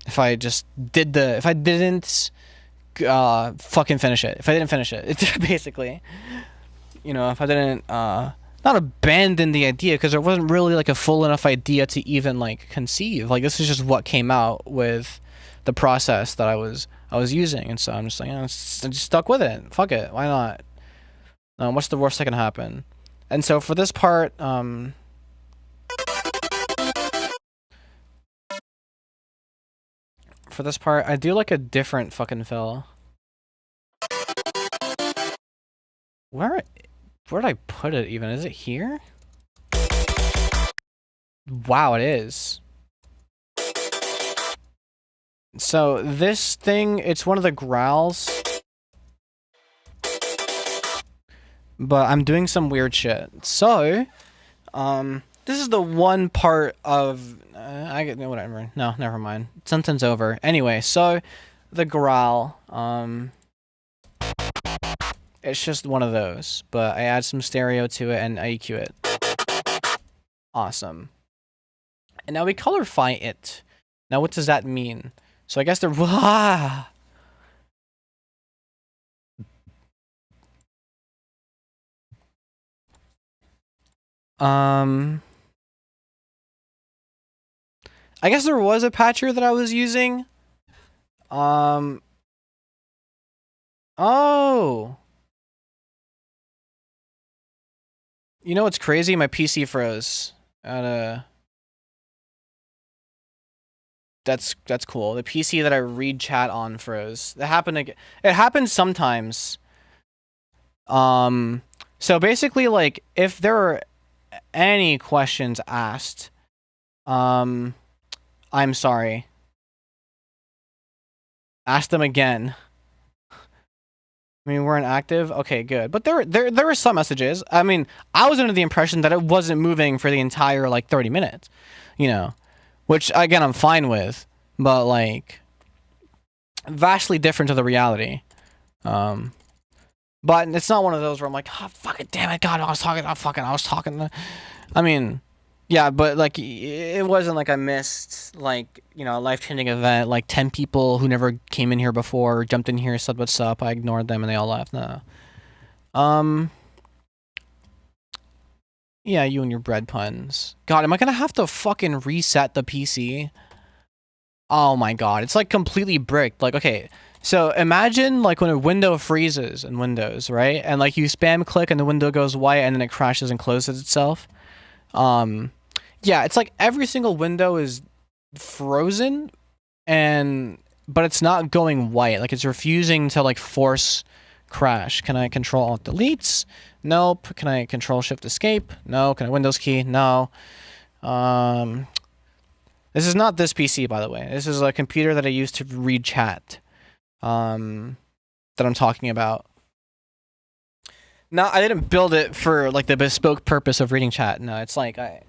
if I didn't fucking finish it. If I didn't finish it, basically, you know, if I didn't not abandon the idea, because there wasn't really like a full enough idea to even like conceive. Like this is just what came out with the process that I was using, and so I'm just like, you know, I just stuck with it. Fuck it, why not? What's the worst that can happen? And so for this part, I do like a different fucking fill. Where did I put it even? Is it here? Wow, it is. So this thing, it's one of the growls. But I'm doing some weird shit. So, this is the one part of... whatever. No, never mind. Something's over. Anyway, so, the growl, it's just one of those. But I add some stereo to it and I EQ it. Awesome. And now we colorify it. Now what does that mean? So I guess they're... I guess there was a patcher that I was using. Oh. You know what's crazy? My PC froze. That's cool. The PC that I read chat on froze. That happened again. It happens sometimes. So basically, like, if there are any questions asked, I'm sorry. Ask them again. I mean, we're inactive. Okay, good. But there were some messages. I mean, I was under the impression that it wasn't moving for the entire like 30 minutes, you know, which again I'm fine with, but like vastly different to the reality. Um, but it's not one of those where I'm like, oh, fuck it, damn it, God, I was talking. I mean, yeah, but like it wasn't like I missed like, you know, a life-changing event, like 10 people who never came in here before jumped in here, said what's up, I ignored them and they all left. No. Um yeah, you and your bread puns. God, am I gonna have to fucking reset the PC? Oh my god, it's like completely bricked. Like, okay, so imagine like when a window freezes in Windows, right? And like you spam click and the window goes white and then it crashes and closes itself. Um, yeah, it's like every single window is frozen and but it's not going white. Like it's refusing to like force crash. Can I control alt deletes? Nope. Can I control shift escape? No. Can I Windows key? No. This is not this PC, by the way. This is a computer that I use to read chat. That I'm talking about. No, I didn't build it for like the bespoke purpose of reading chat. No, it's like I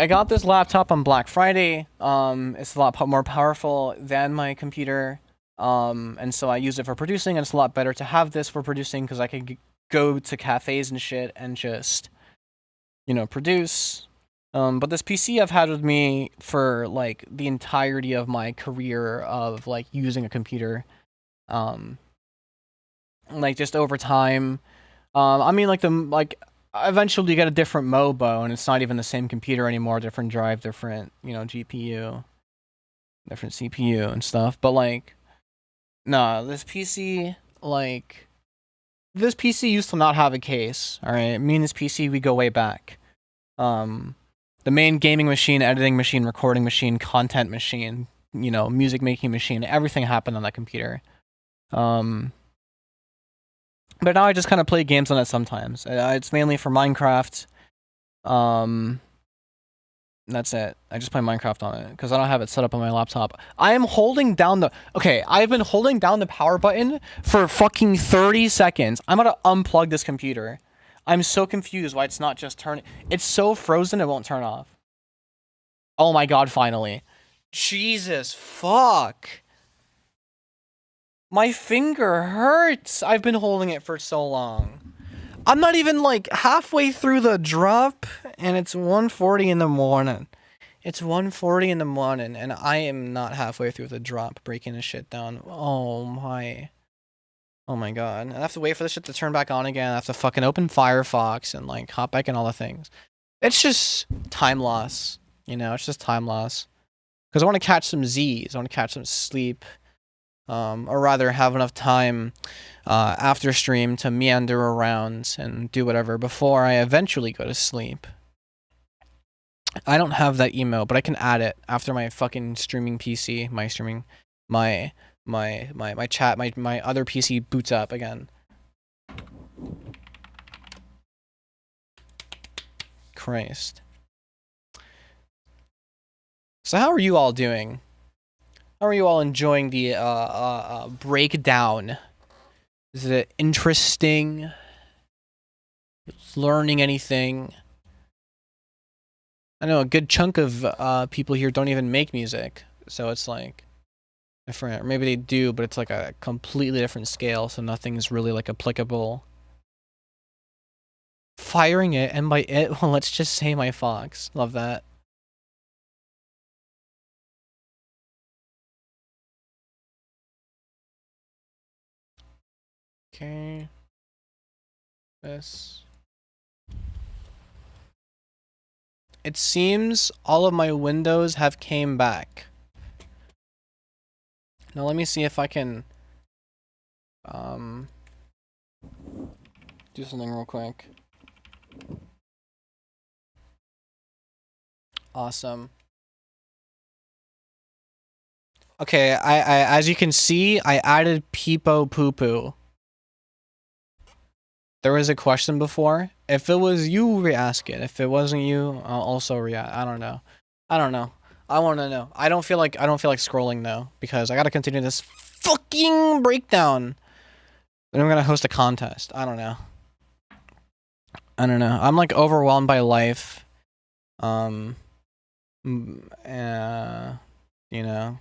got this laptop on Black Friday. It's a lot more powerful than my computer. And so I use it for producing, and it's a lot better to have this for producing because I can go to cafes and shit and just, you know, produce. But this PC I've had with me for like the entirety of my career of like using a computer. Like just over time. I mean, like eventually you get a different MOBO, and it's not even the same computer anymore. Different drive, different, you know, GPU, different CPU and stuff. But like, nah, this PC used to not have a case. All right, me and this PC, we go way back. The main gaming machine, editing machine, recording machine, content machine, you know, music making machine, everything happened on that computer. But now I just kind of play games on it sometimes. It's mainly for Minecraft. That's it. I just play Minecraft on it because I don't have it set up on my laptop. I am holding down the... Okay, I've been holding down the power button for fucking 30 seconds. I'm gonna unplug this computer. I'm so confused why it's not just turning... It's so frozen it won't turn off. Oh my god, finally. Jesus, fuck. My finger hurts. I've been holding it for so long. I'm not even like halfway through the drop and it's 1:40 in the morning. It's 1:40 in the morning and I am not halfway through the drop breaking this shit down. Oh my. Oh my god. I have to wait for this shit to turn back on again. I have to fucking open Firefox and like hop back in all the things. It's just time loss. You know, it's just time loss. Because I want to catch some Z's. I want to catch some sleep. Or rather have enough time after stream to meander around and do whatever before I eventually go to sleep. I don't have that email, but I can add it after my fucking streaming PC, my chat, my other PC boots up again. Christ. So how are you all doing? How are you all enjoying the breakdown? Is it interesting? Learning anything? I know a good chunk of people here don't even make music, so it's like different. Or maybe they do, but it's like a completely different scale, so nothing's really like applicable. Firing it, and by it, well, let's just say my fox. Love that. Okay. This. It seems all of my windows have came back. Now let me see if I can do something real quick. Awesome. Okay, I as you can see, I added Peepo Poo Poo. There was a question before. If it was you, re-ask it. If it wasn't you, I'll also react. I don't know. I want to know. I don't feel like scrolling though, because I gotta continue this fucking breakdown. Then I'm gonna host a contest. I don't know. I'm like overwhelmed by life. You know.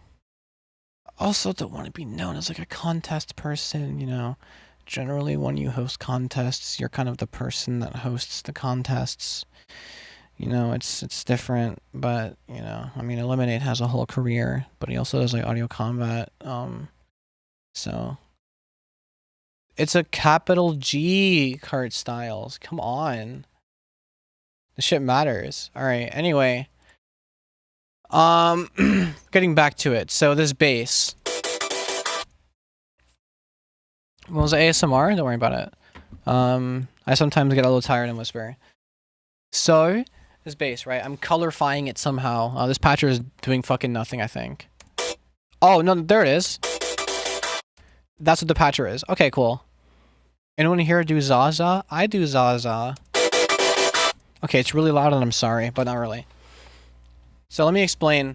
Also don't want to be known as like a contest person, you know. Generally when you host contests, you're kind of the person that hosts the contests. You know, it's different, but you know, I mean Eliminate has a whole career, but he also does like audio combat. So it's a capital G, Kart Styles. Come on. The shit matters. Alright, anyway. Getting back to it. So this bass. What was it, ASMR? Don't worry about it. I sometimes get a little tired and whisper. So, this bass, right? I'm colorifying it somehow. This patcher is doing fucking nothing, I think. Oh, no, there it is. That's what the patcher is. Okay, cool. Anyone here do Zaza? I do Zaza. Okay, it's really loud and I'm sorry, but not really. So let me explain.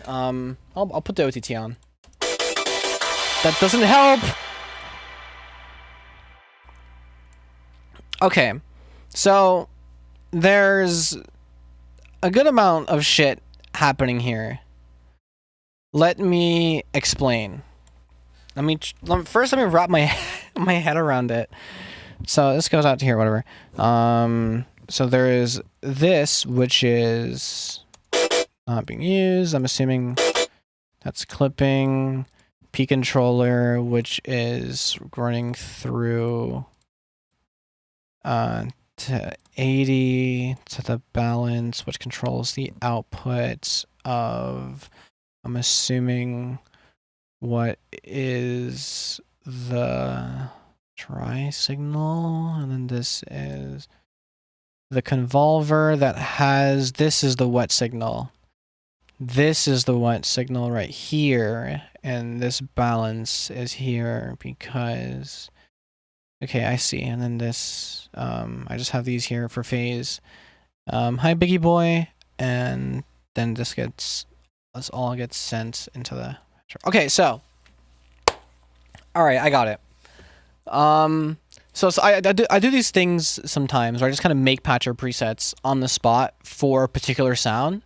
I'll put the OTT on. That doesn't help! Okay, so there's a good amount of shit happening here. Let me explain. First let me wrap my head around it. So this goes out to here, whatever. So there is this, which is not being used. I'm assuming that's clipping. P controller, which is running through to 80 to the balance, which controls the output of, I'm assuming, what is the try signal, and then this is the convolver that has, this is the wet signal. This is the wet signal right here, and this balance is here because, okay, I see. And then this, I just have these here for phase. Hi, Biggie Boy, and then this all gets sent into the, okay, so, all right, I got it. So I do these things sometimes where I just kind of make patcher presets on the spot for a particular sound.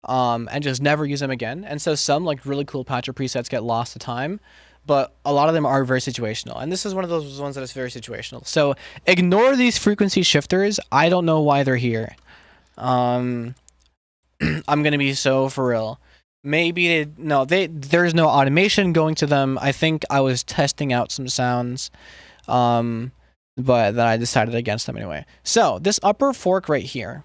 And just never use them again. And so some like really cool patcher presets get lost to time, but a lot of them are very situational. And this is one of those ones that is very situational. So ignore these frequency shifters. I don't know why they're here. I'm gonna be so for real. Maybe there's no automation going to them. I think I was testing out some sounds, but then I decided against them anyway. So this upper fork right here.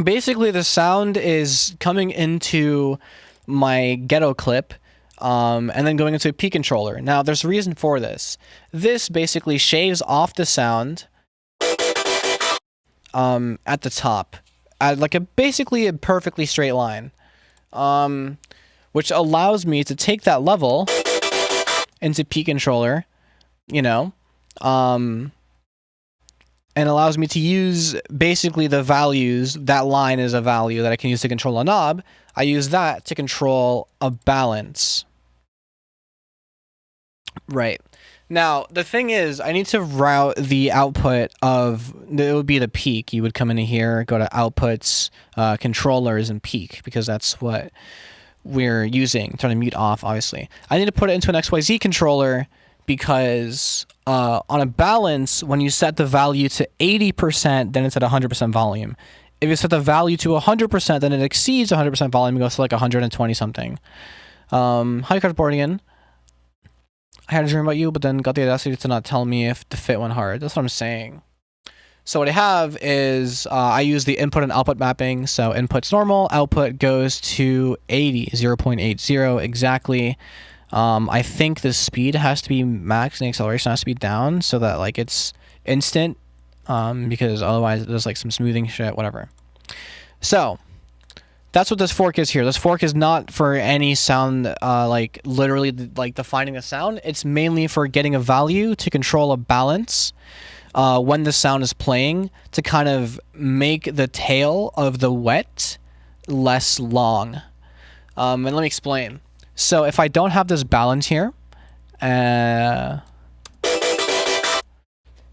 Basically, the sound is coming into my ghetto clip, and then going into a P controller. Now, there's a reason for this. This basically shaves off the sound at the top, at like basically a perfectly straight line, which allows me to take that level into P controller, you know, and allows me to use basically the values. That line is a value that I can use to control a knob. I use that to control a balance. Right. Now, the thing is, I need to route the output of, it would be the peak. You would come into here, go to outputs, controllers, and peak, because that's what we're using. Turn the mute off, obviously. I need to put it into an XYZ controller because on a balance, when you set the value to 80%, then it's at 100% volume. If you set the value to 100%, then it exceeds 100% volume and goes to like 120 something. Hi, Cardboardian. I had a dream about you, but then got the audacity to not tell me if the fit went hard. That's what I'm saying. So what I have is I use the input and output mapping. So input's normal, output goes to 80, 0.80 exactly. I think the speed has to be max and the acceleration has to be down so that like it's instant, because otherwise there's like some smoothing shit, whatever. So that's what this fork is here. This fork is not for any sound, like literally like defining a sound. It's mainly for getting a value to control a balance. when the sound is playing to kind of make the tail of the wet less long. And let me explain. So if I don't have this balance here,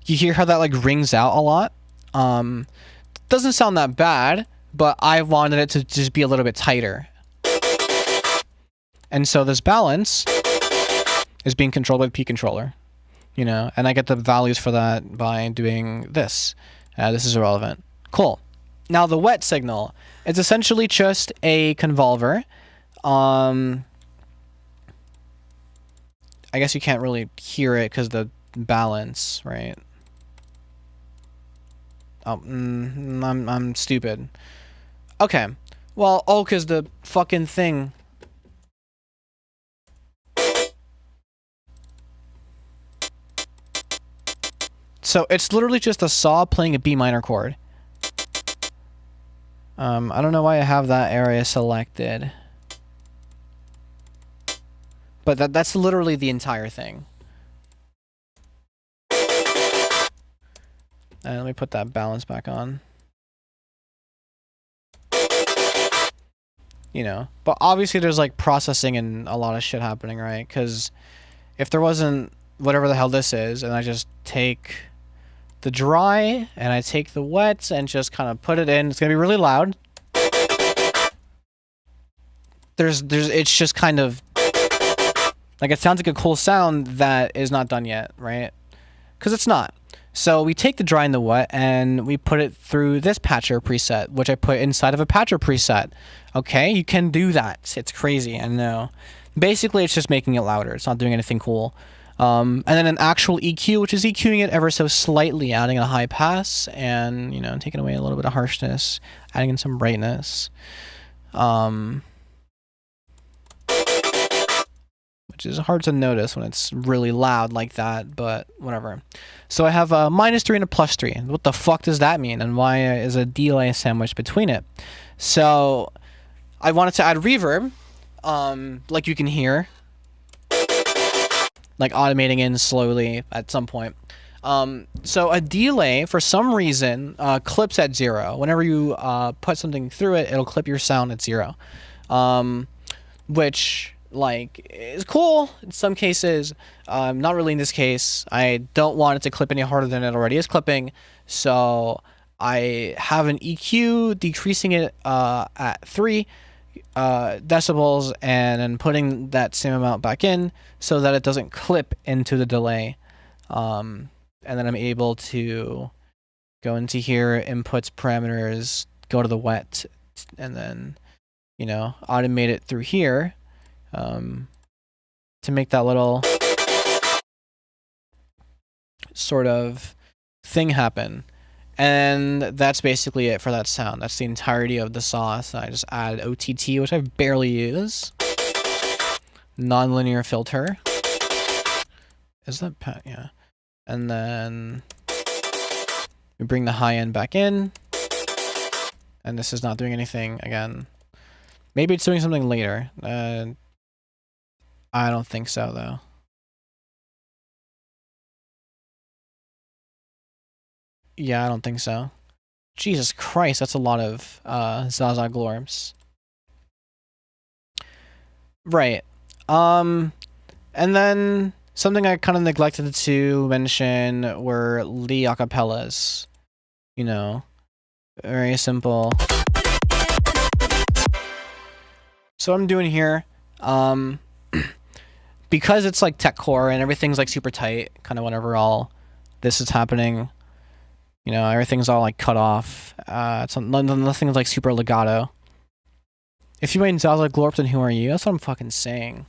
you hear how that like rings out a lot. Doesn't sound that bad, but I wanted it to just be a little bit tighter. And so this balance is being controlled by the P controller, you know, and I get the values for that by doing this. This is irrelevant. Cool. Now the wet signal is essentially just a convolver. I guess you can't really hear it because the balance, right? Oh, I'm stupid. Okay. Well, because the fucking thing. So it's literally just a saw playing a B minor chord. I don't know why I have that area selected. But that's literally the entire thing. And let me put that balance back on. You know, but obviously there's like processing and a lot of shit happening, right? Because if there wasn't whatever the hell this is, and I just take the dry and I take the wet and just kind of put it in, it's gonna be really loud. It's just kind of like, it sounds like a cool sound that is not done yet, right? Because it's not. So we take the dry and the wet and we put it through this patcher preset, which I put inside of a patcher preset. Okay, you can do that. It's crazy, I know. Basically, it's just making it louder. It's not doing anything cool. And then an actual EQ, which is EQing it ever so slightly, adding a high pass and, you know, taking away a little bit of harshness, adding in some brightness. Which is hard to notice when it's really loud like that, but whatever. So I have a -3 and a +3. What the fuck does that mean? And why is a delay sandwiched between it? So I wanted to add reverb, like you can hear, like automating in slowly at some point. So a delay, for some reason, clips at 0. Whenever you put something through it, it'll clip your sound at 0. Which, like, is cool in some cases. Not really in this case. I don't want it to clip any harder than it already is clipping. So I have an EQ decreasing it at 3 decibels and then putting that same amount back in so that it doesn't clip into the delay. And then I'm able to go into here, inputs, parameters, go to the wet, and then, you know, automate it through here to make that little sort of thing happen. And that's basically it for that sound. That's the entirety of the sauce. I just added OTT, which I barely use. Nonlinear filter. Is that yeah. And then we bring the high end back in. And this is not doing anything again. Maybe it's doing something later. I don't think so, though. Yeah, I don't think so. Jesus Christ, that's a lot of Zaza Glorps. Right. And then something I kind of neglected to mention were Lee acapellas. You know, very simple. So what I'm doing here, because it's like tech core and everything's like super tight, kind of whenever all this is happening, you know, everything's all like cut off. Nothing's like super legato. If you ain't Zaza Glorp, then who are you? That's what I'm fucking saying.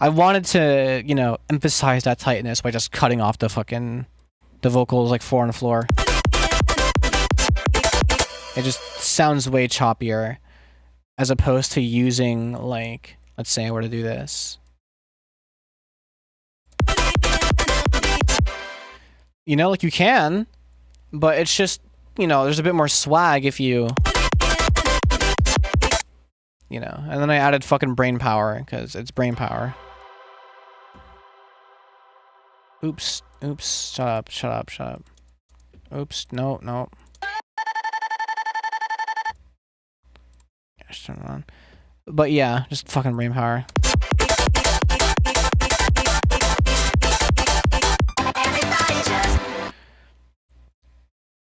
I wanted to, you know, emphasize that tightness by just cutting off the vocals like 4 on the floor. It just sounds way choppier as opposed to using, like, let's say I were to do this. You know, like you can, but it's just, you know, there's a bit more swag if you, you know, and then I added fucking brain power because it's brain power. Oops. Oops. Shut up. Shut up. Shut up. Oops. No. No. Gosh, turn it on. But yeah, just fucking brain power.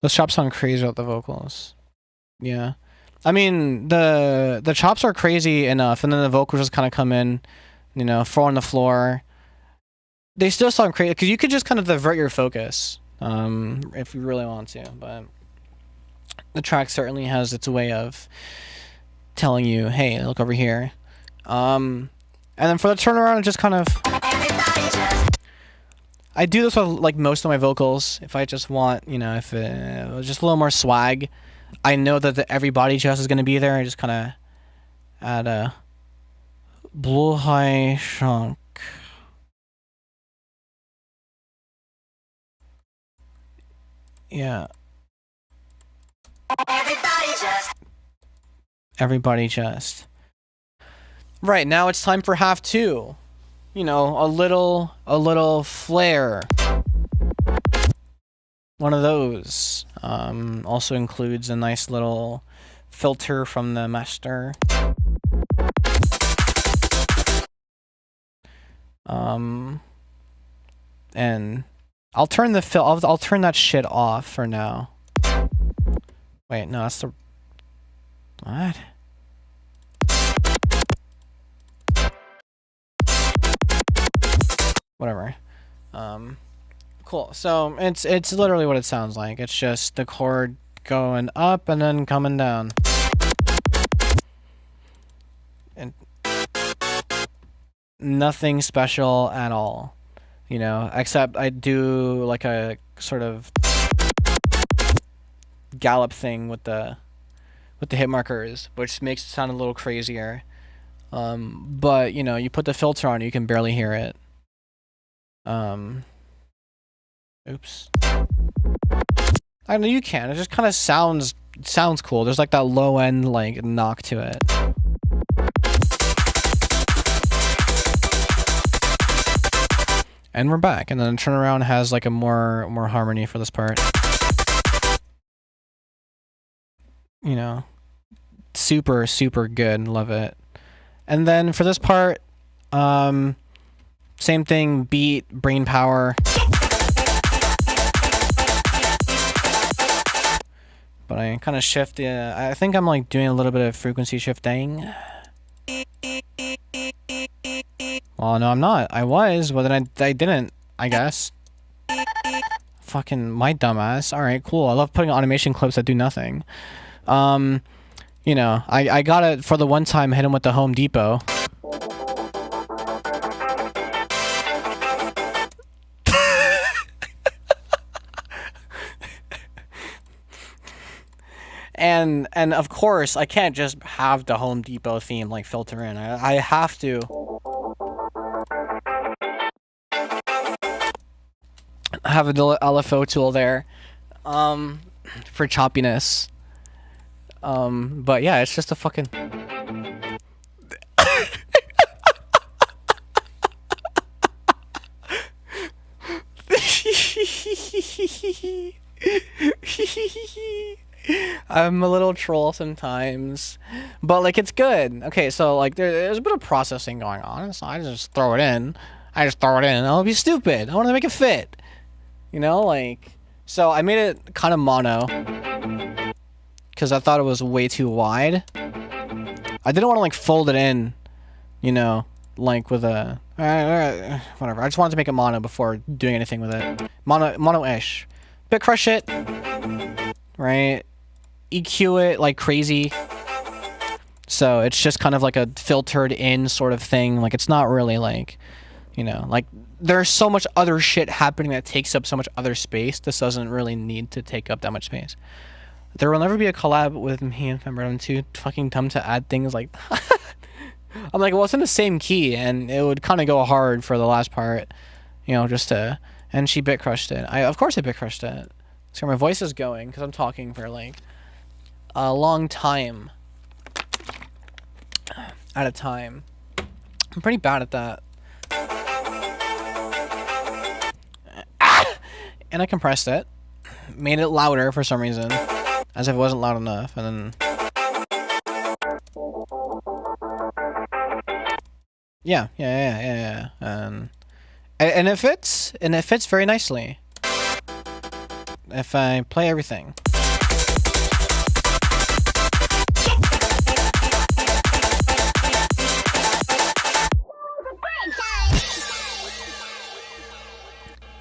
Those chops sound crazy without the vocals. Yeah. I mean, the chops are crazy enough, and then the vocals just kind of come in, you know, 4 on the floor. They still sound crazy, because you could just kind of divert your focus, if you really want to, but the track certainly has its way of telling you, hey, look over here. And then for the turnaround, it just kind of... I do this with like most of my vocals. If I just want, you know, if it was just a little more swag, I know that every body chest is going to be there. I just kind of add a blue high chunk. Yeah. Everybody chest. Right, now it's time for half 2. You know, a little flare. One of those. Also includes a nice little filter from the master. And I'll turn the I'll turn that shit off for now. Wait, no, that's the... What? Whatever. Cool. So it's literally what it sounds like. It's just the chord going up and then coming down. And nothing special at all. You know, except I do like a sort of gallop thing with the hit markers, which makes it sound a little crazier. But you know, you put the filter on, you can barely hear it. Oops. I know you can. It just kind of sounds cool. There's like that low end like knock to it. And we're back. And then turnaround has like a more harmony for this part. You know, super good. Love it. And then for this part, same thing. Beat, brain power. But I kind of shift. I think I'm like doing a little bit of frequency shifting. Well, no, I'm not. I was, but then I didn't, I guess. Fucking my dumbass. Alright, cool. I love putting automation clips that do nothing. You know, I got it for the one time hit him with the Home Depot. And of course, I can't just have the Home Depot theme like filter in. I have to have a LFO tool there, for choppiness. But yeah, it's just a fucking... I'm a little troll sometimes, but like it's good. Okay, so like there's a bit of processing going on, so I just throw it in. I'll be stupid. I want to make it fit. You know, like, so I made it kind of mono because I thought it was way too wide. I didn't want to like fold it in, you know, like with a whatever. I just wanted to make it mono before doing anything with it. Mono-ish. Bit crush it, right? EQ it like crazy. So it's just kind of like a filtered in sort of thing. Like it's not really like, you know, like there's so much other shit happening that takes up so much other space. This doesn't really need to take up that much space. There will never be a collab with me and fembread. I'm too fucking dumb to add things like I'm like, well, it's in the same key, and it would kind of go hard for the last part, you know, just to... And she bit crushed it. Of course I bit crushed it. So my voice is going, because I'm talking for, like, a long time at a time. I'm pretty bad at that. and I compressed it, made it louder for some reason, as if it wasn't loud enough, and then yeah, and it fits very nicely if I play everything.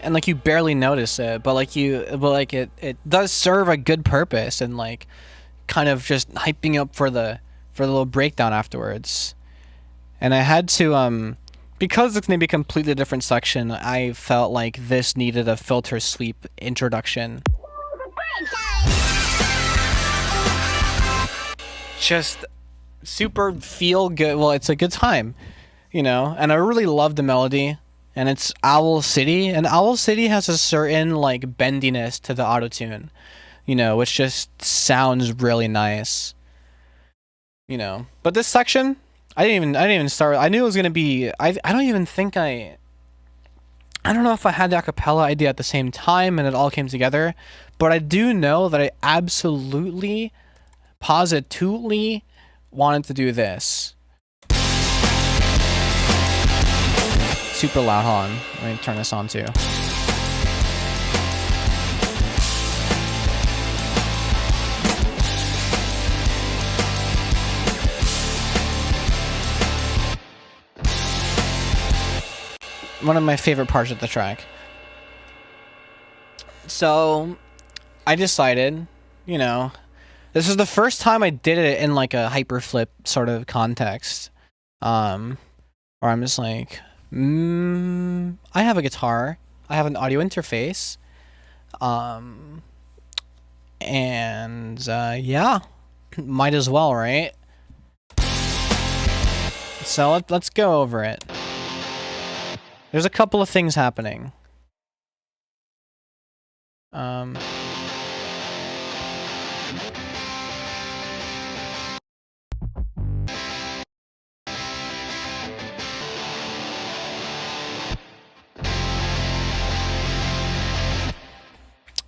And like you barely notice it, but it does serve a good purpose, and like kind of just hyping up for the little breakdown afterwards. And I had to because it's gonna be a completely different section, I felt like this needed a filter sweep introduction. Just super feel good. Well, it's a good time, you know, and I really love the melody. And it's Owl City, and Owl City has a certain like bendiness to the autotune, you know, which just sounds really nice, you know. But this section, I didn't even start. I knew it was gonna be. I don't even think I don't know if I had the acapella idea at the same time and it all came together, but I do know that I absolutely, positively wanted to do this. Super loud horn. Let me turn this on too. One of my favorite parts of the track. So, I decided, you know, this is the first time I did it in like a hyperflip sort of context, where I'm just like, I have a guitar, I have an audio interface, and yeah, might as well, right? So let's go over it. There's a couple of things happening.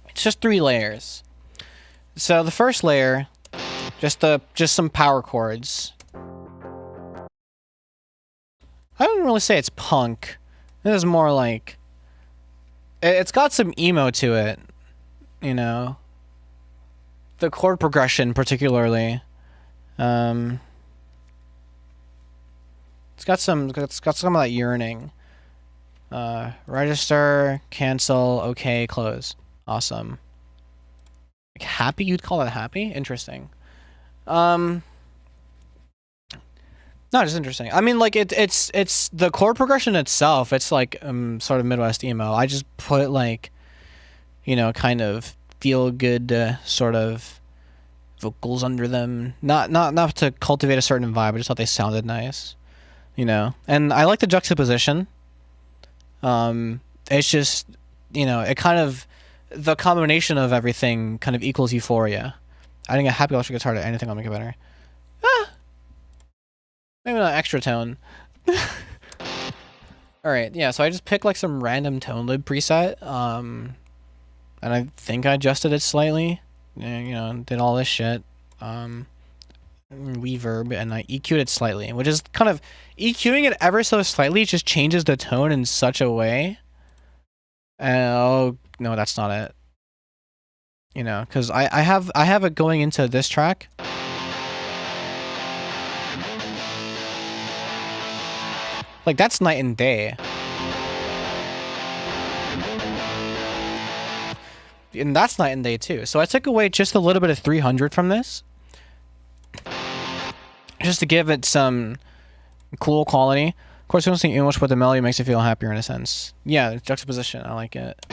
It's just 3 layers. So the first layer, just some power chords. I wouldn't really say it's punk. This is more like, it's got some emo to it, you know. The chord progression, particularly, it's got some of that yearning. Register, cancel, okay, close. Awesome. Like happy? You'd call that happy? Interesting. No, just interesting. I mean, like it's the chord progression itself. It's like sort of Midwest emo. I just put like, you know, kind of feel good sort of vocals under them. Not to cultivate a certain vibe. I just thought they sounded nice, you know. And I like the juxtaposition. It's just, you know, it kind of, the combination of everything kind of equals euphoria. Adding a happy electric guitar to anything will make it better. Maybe not extra tone. Alright, yeah, so I just picked like some random tone lib preset, and I think I adjusted it slightly. You know, did all this shit. Reverb, and I EQ'd it slightly, which is kind of, EQing it ever so slightly just changes the tone in such a way. Oh, no, that's not it. You know, because I have it going into this track. Like, that's night and day. And that's night and day, too. So I took away just a little bit of 300 from this. Just to give it some cool quality. Of course, we don't sing English, but the melody makes you feel happier in a sense. Yeah, juxtaposition. I like it.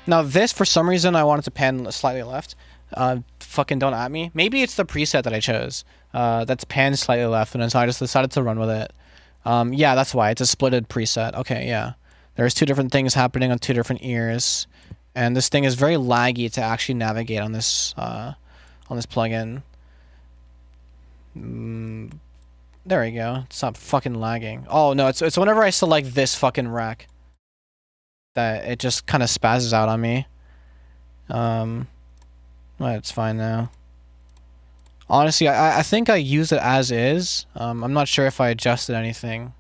Now, this, for some reason, I wanted to pan slightly left. Fucking don't at me. Maybe it's the preset that I chose. That's panned slightly left, and so I just decided to run with it. Yeah, that's why. It's a splitted preset. Okay, yeah. There's 2 different things happening on 2 different ears. And this thing is very laggy to actually navigate on this plugin. There we go. It's not fucking lagging. Oh, no, it's whenever I select this fucking rack. that it just kind of spazzes out on me. But it's fine now. Honestly, I think I use it as is. I'm not sure if I adjusted anything.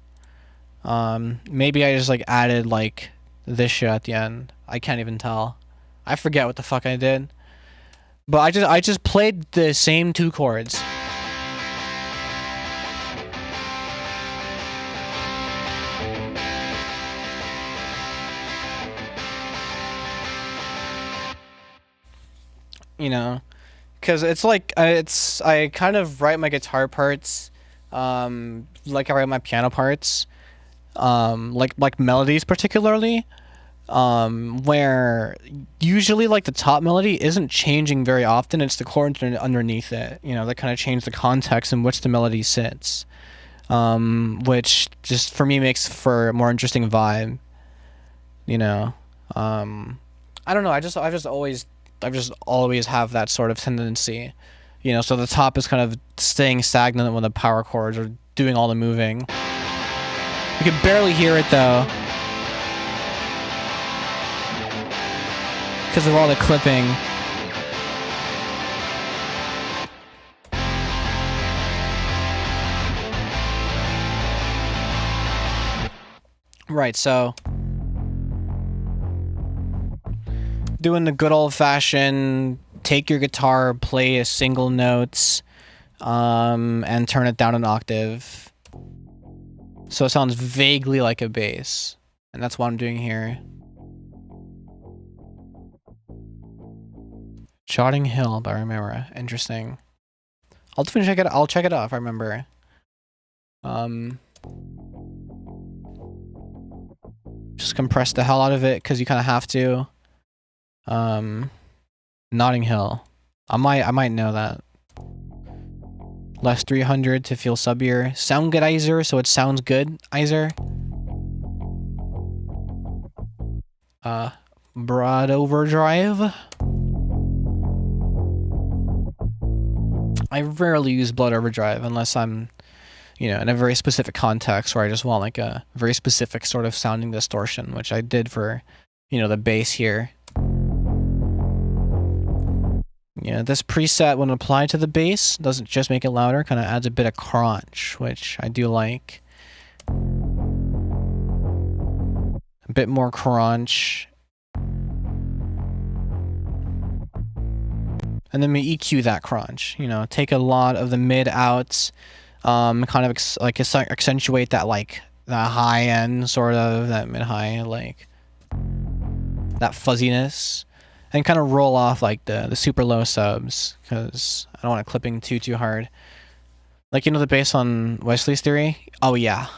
Maybe I just like added like this shit at the end. I can't even tell. I forget what the fuck I did. But I just played the same 2 chords. You know, because it's like I kind of write my guitar parts, like I write my piano parts, like melodies particularly, where usually like the top melody isn't changing very often. It's the chords underneath it, you know, that kind of change the context in which the melody sits, which just for me makes for a more interesting vibe, you know. I don't know. I just always have that sort of tendency, you know. So the top is kind of staying stagnant when the power chords are doing all the moving. You can barely hear it though, because of all the clipping. Right, so doing the good old-fashioned take your guitar, play a single notes, and turn it down an octave, so it sounds vaguely like a bass, and that's what I'm doing here. Shotting Hill by Remember. Interesting. I'll check it. I'll check it out if I remember. Just compress the hell out of it because you kind of have to. Notting Hill. I might know that. Less 300 to feel subbier. Sound goodizer, so it sounds good. Izer. Broad overdrive. I rarely use Blood Overdrive unless I'm, you know, in a very specific context where I just want like a very specific sort of sounding distortion, which I did for, you know, the bass here. Yeah, this preset, when applied to the bass, doesn't just make it louder, kind of adds a bit of crunch, which I do like. A bit more crunch. And then we EQ that crunch, you know, take a lot of the mid outs, kind of accentuate that, like, that high end, sort of, that mid high, like, that fuzziness, and kind of roll off, like, the super low subs, because I don't want it clipping too hard. Like, you know the bass on Wesley's Theory? Oh, yeah.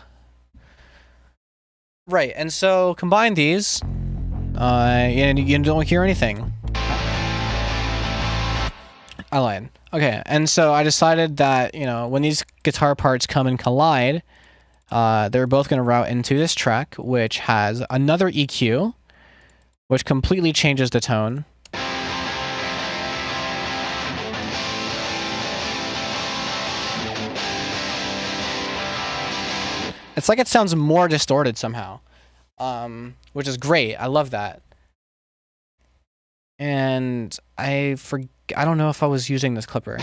Right, and so combine these, and you don't hear anything. I lied. Okay, and so I decided that, you know, when these guitar parts come and collide, they're both going to route into this track, which has another EQ, which completely changes the tone. It's like it sounds more distorted somehow, which is great. I love that. And I don't know if I was using this clipper.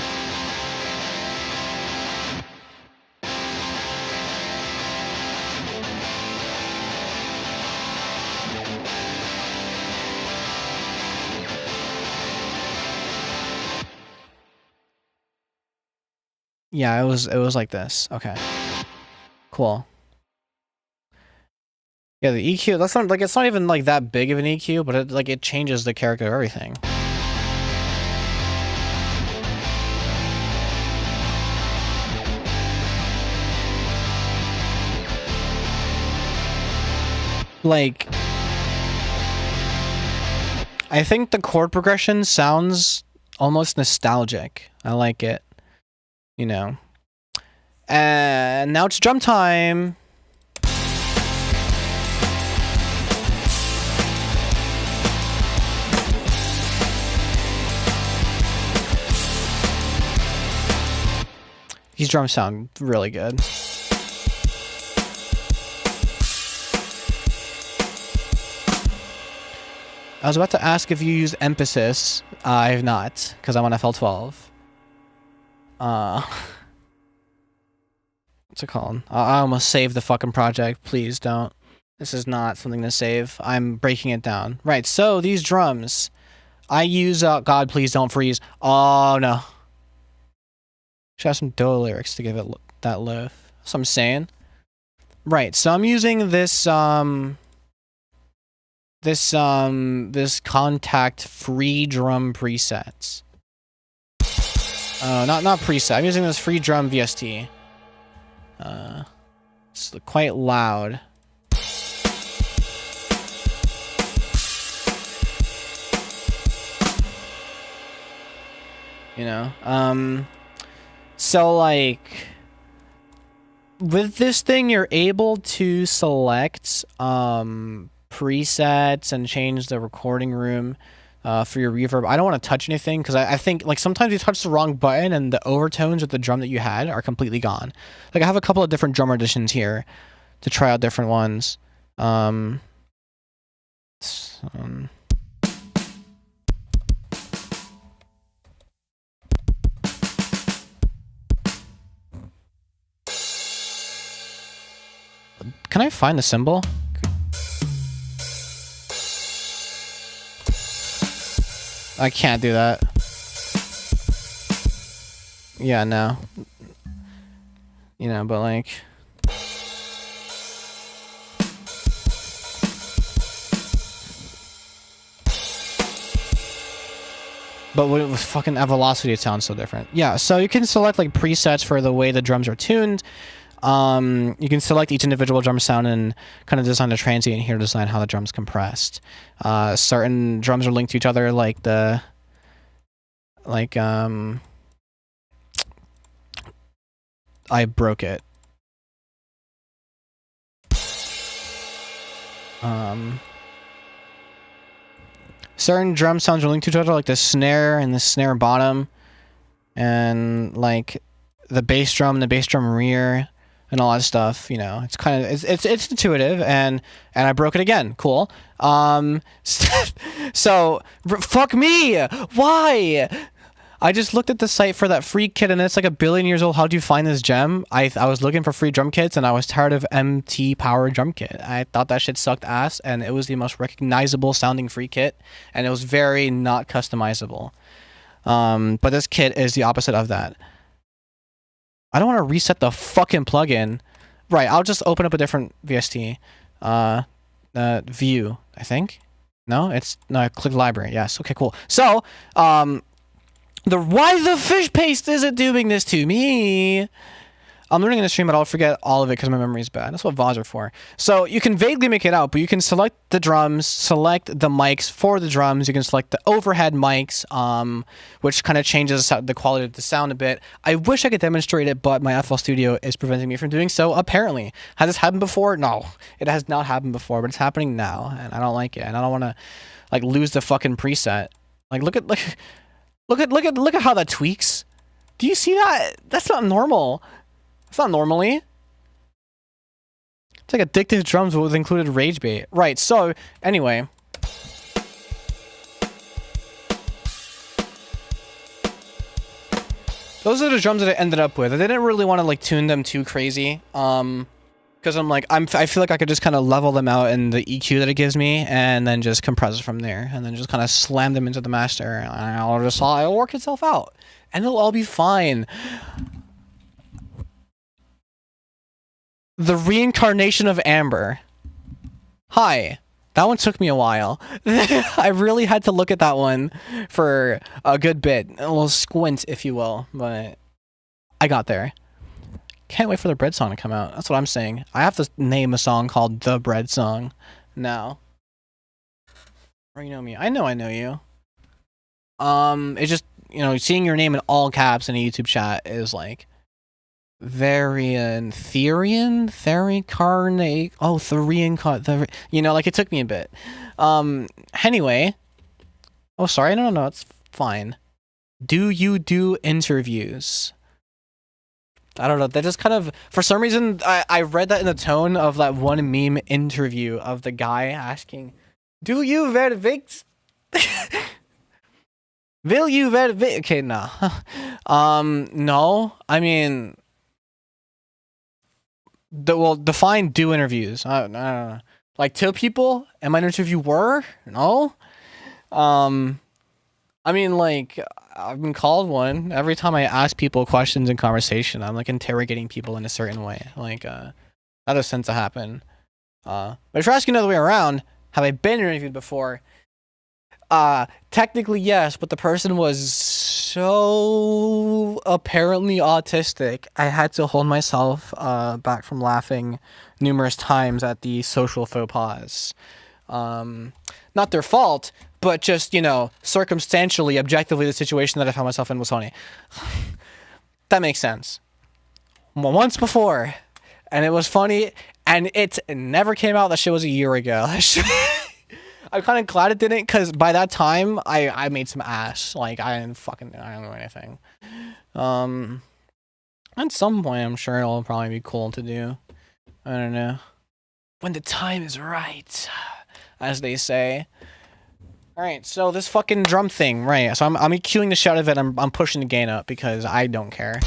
Yeah, it was like this. Okay. Cool. Yeah, the EQ, that's not, like, it's not even, like, that big of an EQ, but it changes the character of everything. Like, I think the chord progression sounds almost nostalgic. I like it. You know. And now it's drum time. These drums sound really good. I was about to ask if you use emphasis. I have not, because I'm on FL12. What's it called? I almost saved the fucking project. Please don't. This is not something to save. I'm breaking it down. Right, so these drums. I use, God, please don't freeze. Oh, no. Should have some Doe lyrics to give it that lift. That's what I'm saying. Right, so I'm using this, this contact free drum presets. Not preset. I'm using this free drum VST. It's quite loud. You know, so like with this thing, you're able to select presets and change the recording room for your reverb. I don't want to touch anything because I think like sometimes you touch the wrong button and the overtones of the drum that you had are completely gone. Like I have a couple of different drum editions here to try out different ones. Can I find the symbol? I can't do that. Yeah, no. You know, but like... But with fucking at velocity, it sounds so different. Yeah, so you can select like presets for the way the drums are tuned. You can select each individual drum sound and kind of design the transient here to design how the drum's compressed. Certain drums are linked to each other, like the... I broke it. Certain drum sounds are linked to each other, like the snare and the snare bottom, and like the bass drum and the bass drum rear, and all that stuff. You know, it's kind of it's intuitive, and I broke it again. Cool. So fuck me. Why? I just looked at the site for that free kit, and it's like 1 billion years old. How do you find this gem? I was looking for free drum kits, and I was tired of MT Power drum kit. I thought that shit sucked ass, and it was the most recognizable sounding free kit, and it was very not customizable. But this kit is the opposite of that. I don't want to reset the fucking plugin. Right, I'll just open up a different VST. View, I think. No, click library. Yes, okay, cool. So, why the fish paste isn't doing this to me? I'm learning in the stream, but I'll forget all of it because my memory is bad. That's what VODs are for. So you can vaguely make it out, but you can select the drums, select the mics for the drums. You can select the overhead mics, which kind of changes the quality of the sound a bit. I wish I could demonstrate it, but my FL Studio is preventing me from doing so, apparently. Has this happened before? No, it has not happened before, but it's happening now, and I don't like it, and I don't want to like lose the fucking preset. Like, look at how that tweaks. Do you see that? That's not normal. It's not normally. It's like addictive drums with included rage bait. Right, so, anyway. Those are the drums that I ended up with. I didn't really want to, like, tune them too crazy. Because I'm like, I feel like I could just kind of level them out in the EQ that it gives me, and then just compress from there, and then just kind of slam them into the master, and it'll work itself out. And it'll all be fine. The reincarnation of Amber. Hi. That one took me a while. I really had to look at that one for a good bit. A little squint, if you will. But I got there. Can't wait for the bread song to come out. That's what I'm saying. I have to name a song called The Bread Song now. Or you know me. I know you. It's just, you know, seeing your name in all caps in a YouTube chat is like... Therian, you know, like it took me a bit. Anyway. Oh, sorry, no, it's fine. Do you do interviews? I don't know, that just kind of, for some reason, I read that in the tone of that one meme interview of the guy asking, do you Will you okay, nah. No. I mean, define do interviews. I don't know. Like, to people, am I an interviewer? No. I mean, like, I've been called one. Every time I ask people questions in conversation, I'm like interrogating people in a certain way. Like, that has tends to happen. But if you're asking the other way around, have I been interviewed before? Technically yes, but the person was so apparently autistic, I had to hold myself back from laughing numerous times at the social faux pas. Not their fault, but just, you know, circumstantially, objectively, the situation that I found myself in was funny. That makes sense. Once before, and it was funny, and it never came out. That shit was a year ago. I'm kind of glad it didn't, because by that time, I made some ass. Like, I don't know anything. At some point, I'm sure it'll probably be cool to do. I don't know. When the time is right, as they say. Alright, so this fucking drum thing, right. So I'm EQing the shit out of it, I'm pushing the gain up, because I don't care.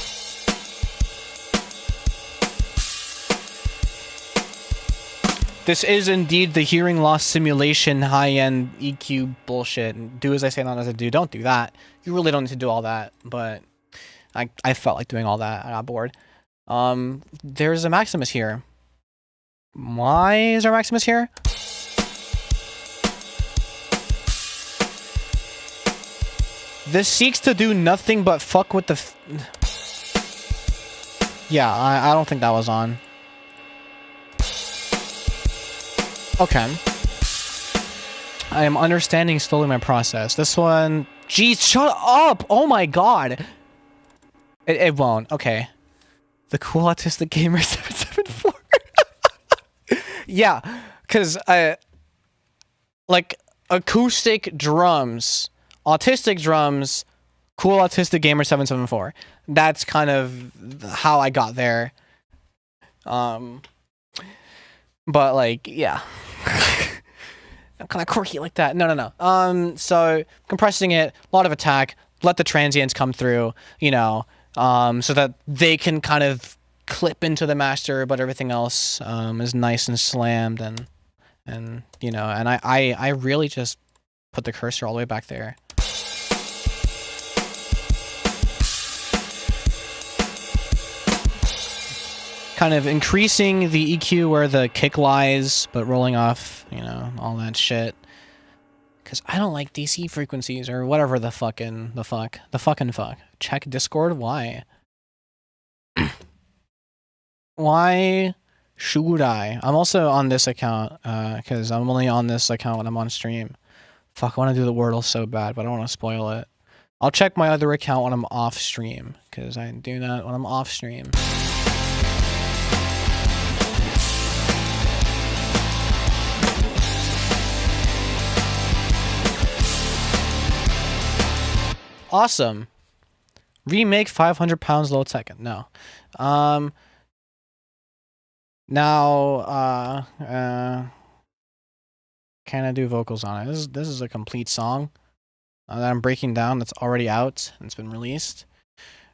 This is indeed the hearing loss simulation high-end EQ bullshit. Do as I say, not as I do. Don't do that. You really don't need to do all that, but I felt like doing all that. I got bored. There's a Maximus here. Why is there a Maximus here? This seeks to do nothing but fuck with the yeah, I don't think that was on. Okay. I am understanding slowly my process. This one... Jeez, shut up! Oh my god! It won't. Okay. The cool autistic gamer 774. Yeah, because like, acoustic drums, autistic drums, cool autistic gamer 774. That's kind of how I got there. But, like, yeah. I'm kind of quirky like that. No. So, compressing it, a lot of attack, let the transients come through, you know, so that they can kind of clip into the master, but everything else is nice and slammed, and you know, and I really just put the cursor all the way back there. Kind of increasing the EQ where the kick lies, but rolling off, you know, all that shit. Because I don't like DC frequencies or whatever the fuck. Check Discord? Why? Why should I? I'm also on this account, because I'm only on this account when I'm on stream. Fuck, I want to do the Wordle so bad, but I don't want to spoil it. I'll check my other account when I'm off stream, because I do that when I'm off stream. Awesome. Remake 500 pounds low second. No. Now, can I do vocals on it? This is a complete song that I'm breaking down that's already out and it's been released.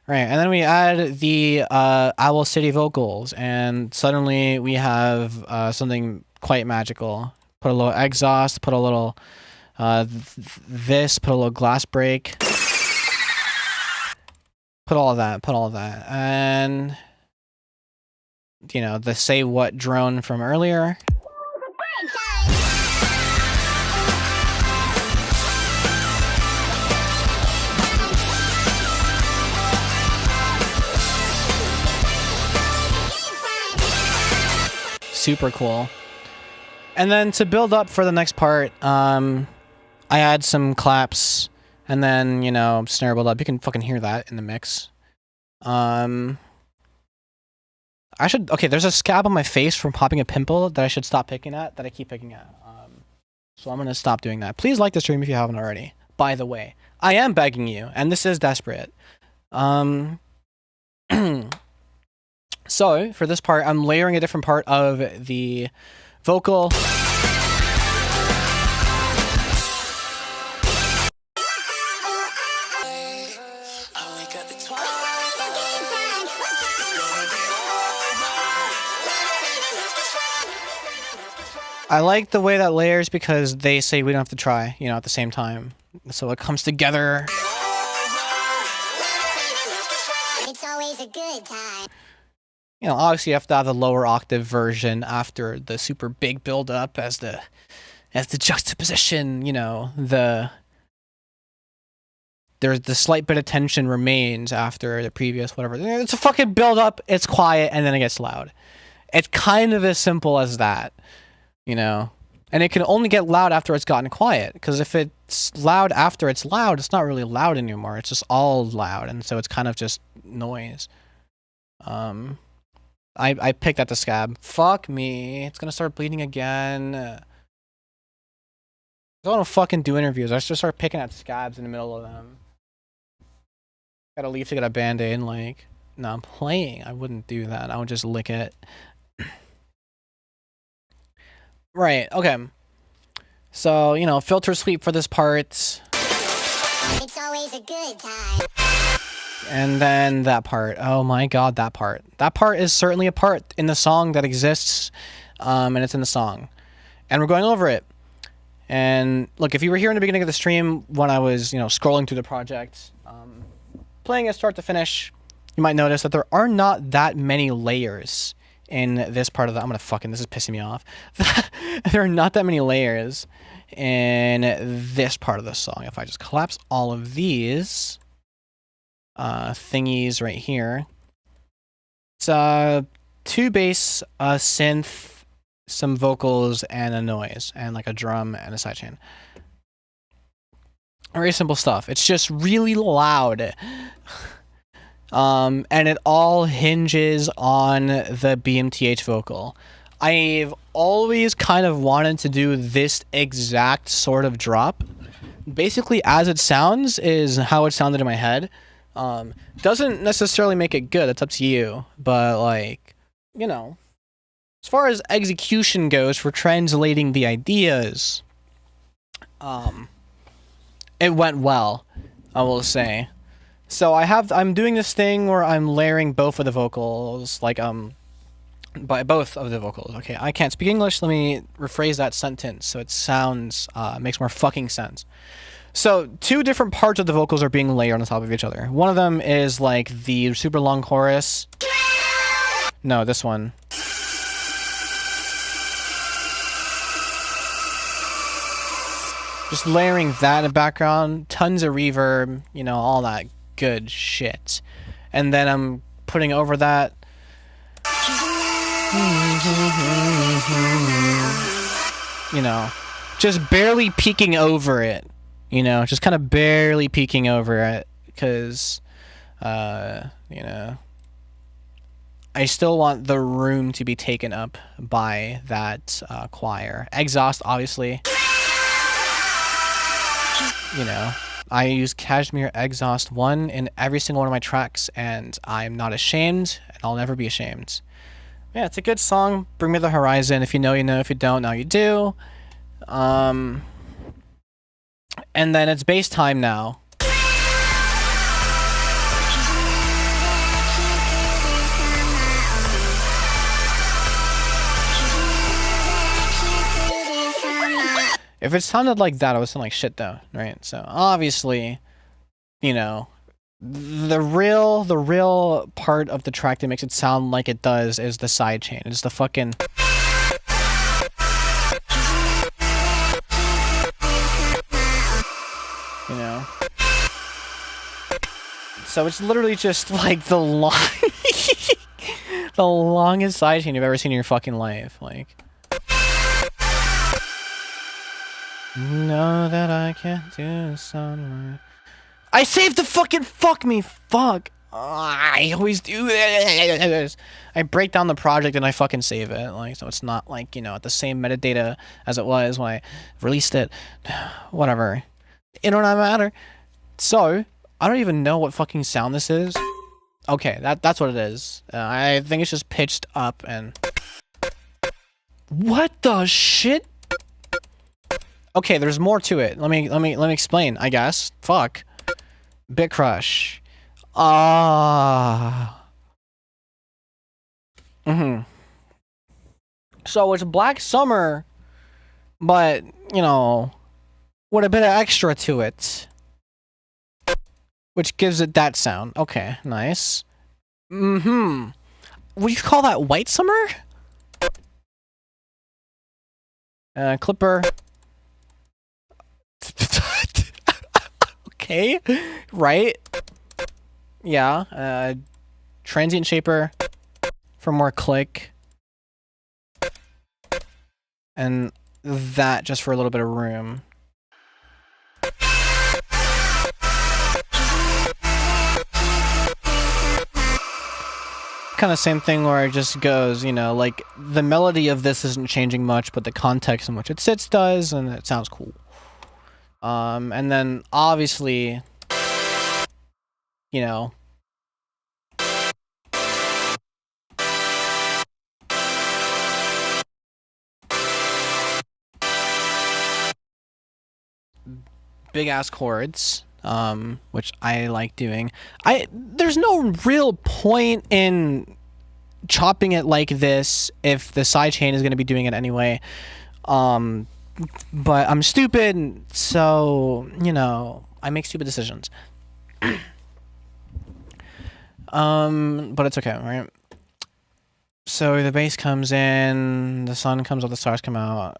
Right, and then we add the Owl City vocals, and suddenly we have something quite magical. Put a little exhaust, put a little this, put a little glass break. Put all of that, and you know, the say what drone from earlier. Super cool. And then to build up for the next part, I add some claps. And then, you know, snare build up. You can fucking hear that in the mix. Okay, there's a scab on my face from popping a pimple that I should stop picking at, that I keep picking at. So I'm gonna stop doing that. Please like the stream if you haven't already. By the way, I am begging you, and this is desperate. So, for this part, I'm layering a different part of the vocal. I like the way that layers because they say we don't have to try, you know, at the same time. So it comes together.
It's always a good time.
You know, obviously you have to have the lower octave version after the super big build up as the juxtaposition, you know, there's the slight bit of tension remains after the previous whatever. It's a fucking build up, it's quiet, and then it gets loud. It's kind of as simple as that, you know? And it can only get loud after it's gotten quiet, because if it's loud after it's loud, it's not really loud anymore. It's just all loud, and so it's kind of just noise. I picked at the scab. Fuck me. It's gonna start bleeding again. I don't want to fucking do interviews. I just start picking at scabs in the middle of them. Gotta leave to get a band-aid and like, no, I'm playing. I wouldn't do that. I would just lick it. Right, okay. So, you know, filter sweep for this part.
It's always a good time.
And then that part. Oh my god, that part. That part is certainly a part in the song that exists. And it's in the song. And we're going over it. And look, if you were here in the beginning of the stream when I was, you know, scrolling through the project, playing it start to finish, you might notice that there are not that many layers in this part of the... this is pissing me off. There are not that many layers in this part of the song. If I just collapse all of these thingies right here, it's 2 bass, a synth, some vocals, and a noise, and like a drum and a sidechain. Very simple stuff. It's just really loud. And it all hinges on the BMTH vocal. I've always kind of wanted to do this exact sort of drop. Basically, as it sounds is how it sounded in my head. Doesn't necessarily make it good. It's up to you. But, like, you know, as far as execution goes for translating the ideas, it went well, I will say. So I'm doing this thing where I'm layering both of the vocals, like, by both of the vocals. Okay, I can't speak English. Let me rephrase that sentence so it sounds, makes more fucking sense. So 2 different parts of the vocals are being layered on top of each other. One of them is like the super long chorus. No, this one. Just layering that in the background, tons of reverb, you know, all that good shit. And then I'm putting over that. You know, just barely peeking over it. You know, just kind of barely peeking over it. Because, you know, I still want the room to be taken up by that choir. Exhaust, obviously. You know, I use Cashmere Exhaust 1 in every single one of my tracks, and I'm not ashamed, and I'll never be ashamed. Yeah, it's a good song. Bring Me the Horizon. If you know, you know. If you don't, now you do. And then it's bass time now. If it sounded like that, it would sound like shit though, right? So obviously, you know, the real part of the track that makes it sound like it does is the sidechain. It's the fucking... You know? So it's literally just like the the longest sidechain you've ever seen in your fucking life, like... Know that I can't do somewhere. I saved the fucking fuck me, fuck. I always do this. I break down the project and I fucking save it, like, so it's not like, you know, at the same metadata as it was when I released it. Whatever. It don't matter. So, I don't even know what fucking sound this is. Okay, that's what it is. I think it's just pitched up and... What the shit? Okay, there's more to it. Let me explain, I guess. Fuck. Bit crush. So it's Black Summer but you know, with a bit of extra to it, which gives it that sound. Okay, nice. Mm-hmm. Would you call that white summer? Clipper. Okay, right? Yeah. Transient shaper for more click, and that just for a little bit of room. Kind of same thing where it just goes, you know, like the melody of this isn't changing much, but the context in which it sits does, and it sounds cool. And then obviously, you know, big ass chords, which I like doing. There's no real point in chopping it like this if the sidechain is going to be doing it anyway. But I'm stupid, so you know, I make stupid decisions. But it's okay, right? So the bass comes in, the sun comes out, the stars come out.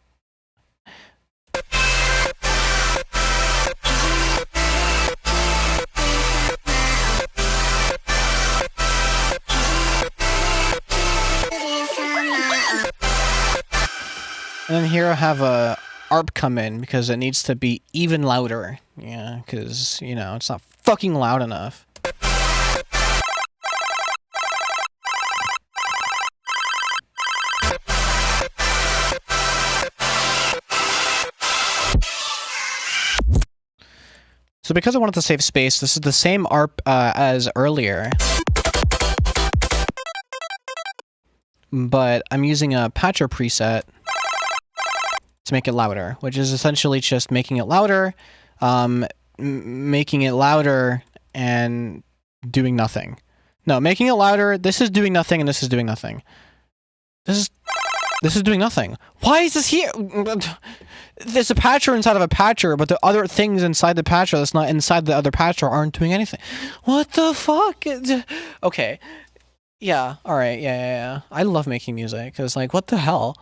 And then here I have a ARP come in because it needs to be even louder. Yeah, because, you know, it's not fucking loud enough. So because I wanted to save space, this is the same ARP as earlier. But I'm using a patcher preset to make it louder, which is essentially just making it louder, making it louder, and doing nothing. No, making it louder, this is doing nothing, and this is doing nothing. This is doing nothing. Why is this here? There's a patcher inside of a patcher, but the other things inside the patcher that's not inside the other patcher aren't doing anything. What the fuck? Okay. Yeah, alright, yeah. I love making music, because, like, what the hell?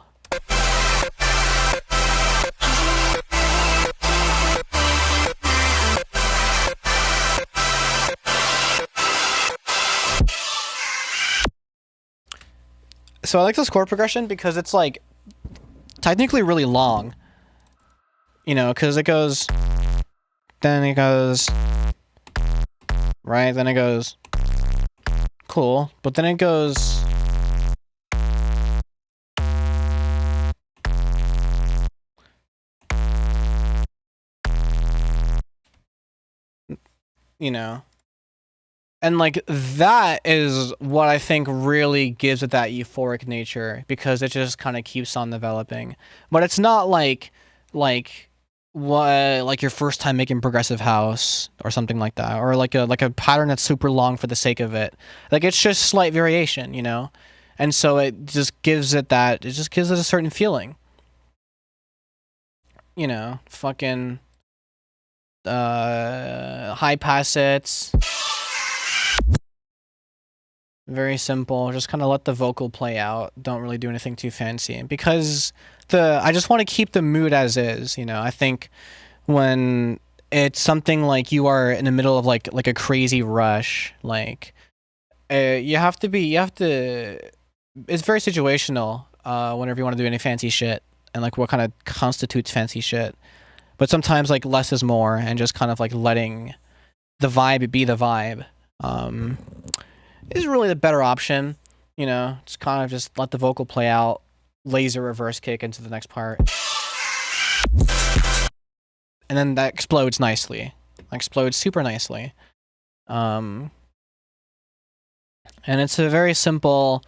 So I like this chord progression because it's, like, technically really long. You know, because it goes... Then it goes... Right? Then it goes... Cool. But then it goes... You know... And, like, that is what I think really gives it that euphoric nature, because it just kind of keeps on developing. But it's not like your first time making progressive house or something like that, or like a pattern that's super long for the sake of it. Like, it's just slight variation, you know? And so it just gives it a certain feeling. You know, fucking high pass hits. Very simple. Just kind of let the vocal play out. Don't really do anything too fancy, because I just want to keep the mood as is. You know, I think when it's something like you are in the middle of like a crazy rush, like you have to. It's very situational. Whenever you want to do any fancy shit, and like what kind of constitutes fancy shit. But sometimes like less is more, and just kind of like letting the vibe be the vibe. Is really the better option, you know. Just kind of just let the vocal play out, laser reverse kick into the next part, and then that explodes nicely, explodes super nicely. And it's a very simple.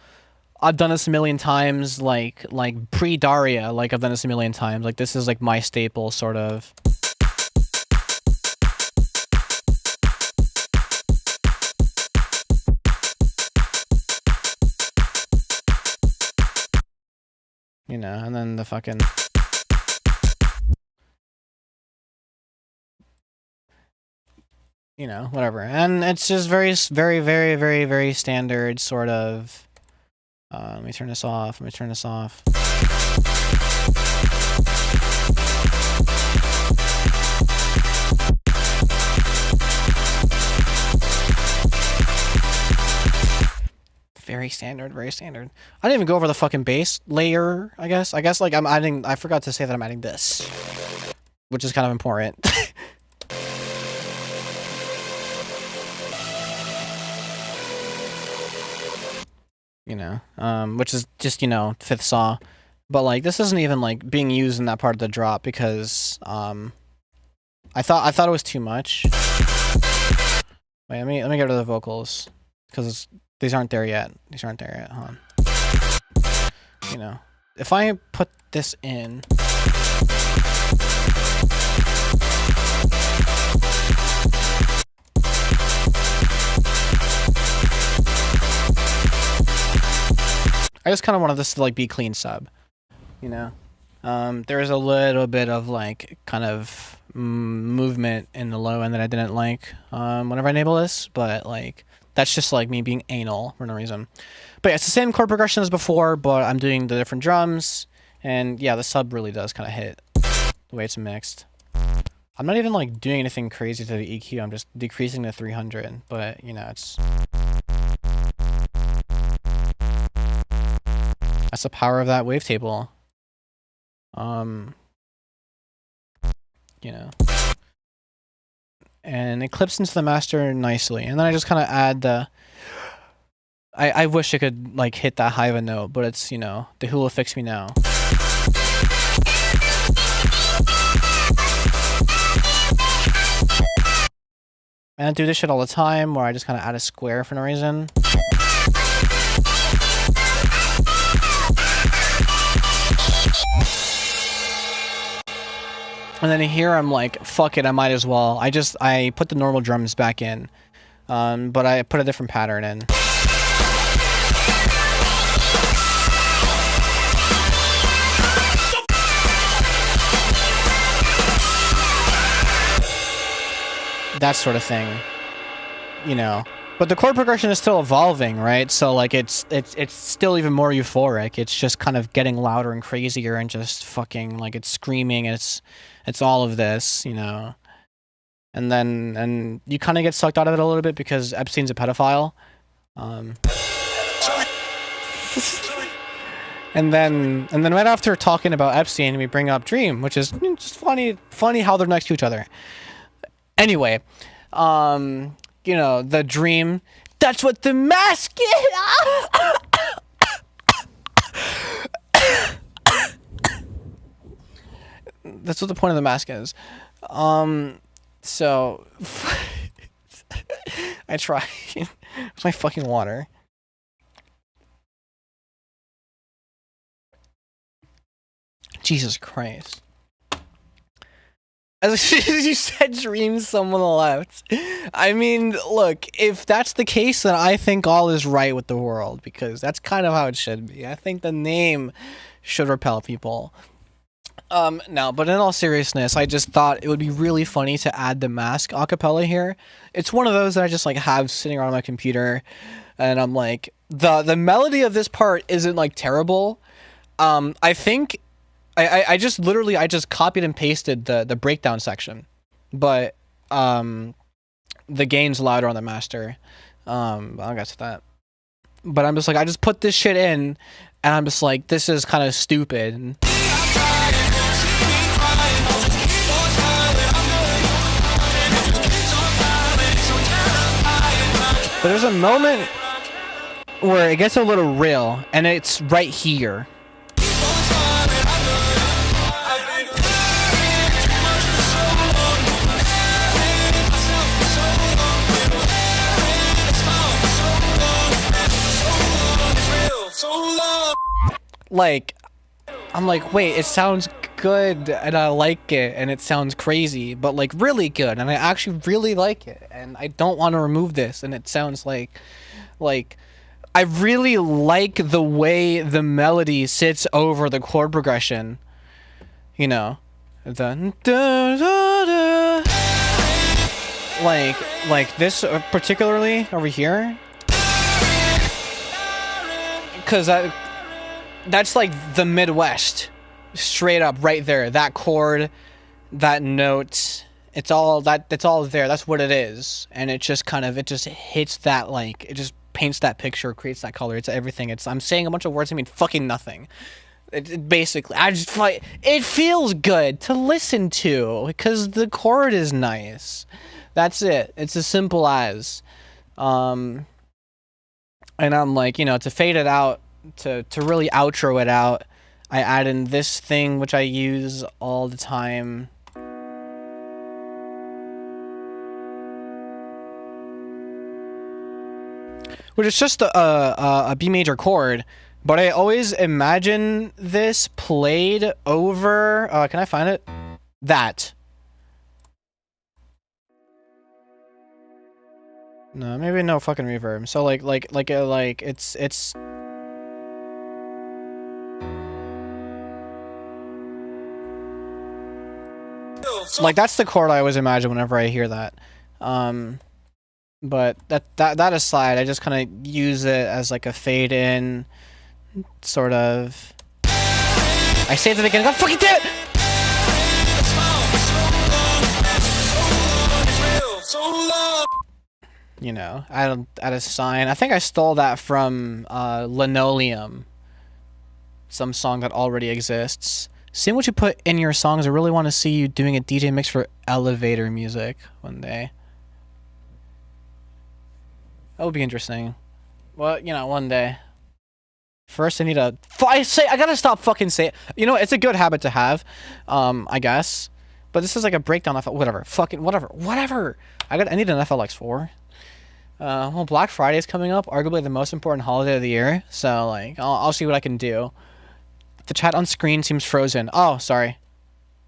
I've done this a million times, like pre-Daria, like I've done this a million times. Like this is like my staple, sort of. You know, and then the fucking... you know, whatever. And it's just very, very, very, very, very standard sort of. Let me turn this off. Let me turn this off. Very standard, very standard. I didn't even go over the fucking base layer, I guess. Like I'm adding, I forgot to say that I'm adding this, which is kind of important. You know, which is just, you know, fifth saw. But like this isn't even like being used in that part of the drop because I thought it was too much. Wait, let me get rid of the vocals because these aren't there yet. These aren't there yet, huh? You know, if I put this in. I just kind of wanted this to like be clean sub, you know. There was a little bit of like kind of movement in the low end that I didn't like whenever I enable this, but like that's just like me being anal for no reason. But yeah, it's the same chord progression as before, but I'm doing the different drums, and yeah, the sub really does kind of hit the way it's mixed. I'm not even like doing anything crazy to the EQ. I'm just decreasing to 300, but you know, it's. That's the power of that wavetable. You know. And it clips into the master nicely. And then I just kind of add the... I wish I could, like, hit that high of a note, but it's, you know, the Hula Fix Me Now. And I do this shit all the time, where I just kind of add a square for no reason. And then here I'm like, fuck it, I might as well. I put the normal drums back in, but I put a different pattern in. That sort of thing, you know. But the chord progression is still evolving, right? So like it's still even more euphoric. It's just kind of getting louder and crazier and just fucking like it's screaming. It's all of this, you know. And you kind of get sucked out of it a little bit because Epstein's a pedophile. And then right after talking about Epstein, we bring up Dream, which is just funny how they're next to each other. Anyway, you know, the Dream, that's what the mask is. That's what the point of the mask is. So I try. It's my fucking water. Jesus Christ. As soon as you said Dream, someone left. I mean, look, if that's the case, then I think all is right with the world, because that's kind of how it should be. I think the name should repel people. No, but in all seriousness, I just thought it would be really funny to add the mask acapella here. It's one of those that I just like have sitting around my computer, and I'm like, the melody of this part isn't like terrible. I think I just literally copied and pasted the breakdown section, but the gain's louder on the master. I'll get to that. But I'm just like, I just put this shit in, and I'm just like, this is kind of stupid. But there's a moment where it gets a little real, and it's right here. Like, I'm like, wait, it sounds good, and I like it, and it sounds crazy, but like really good, and I actually really like it, and I don't want to remove this, and it sounds like I really like the way the melody sits over the chord progression, you know, the like this particularly over here, because that's like the Midwest, straight up right there. That chord, that note, it's all there. That's what it is, and it just hits that, like, it just paints that picture, creates that color. It's everything. I'm saying a bunch of words that mean fucking nothing. It basically, it feels good to listen to because the chord is nice. That's it. It's as simple as, and I'm like, to fade it out, to really outro it out, I add in this thing which I use all the time. Which is just a B major chord, but I always imagine this played over. Can I find it? That. No, maybe no fucking reverb. So like it's. Like that's the chord I always imagine whenever I hear that. But that aside, I just kind of use it as like a fade in, sort of. I say at the beginning, God fucking damn it! Add a sign. I think I stole that from Linoleum, some song that already exists. Seeing what you put in your songs, I really want to see you doing a DJ mix for elevator music one day. That would be interesting. Well, one day. First, I need to. I gotta stop fucking saying. It's a good habit to have, I guess. But this is like a breakdown of whatever. Fucking whatever. I need an FLX4. Well, Black Friday is coming up, arguably the most important holiday of the year. So, like, I'll see what I can do. The chat on screen seems frozen. Oh, sorry.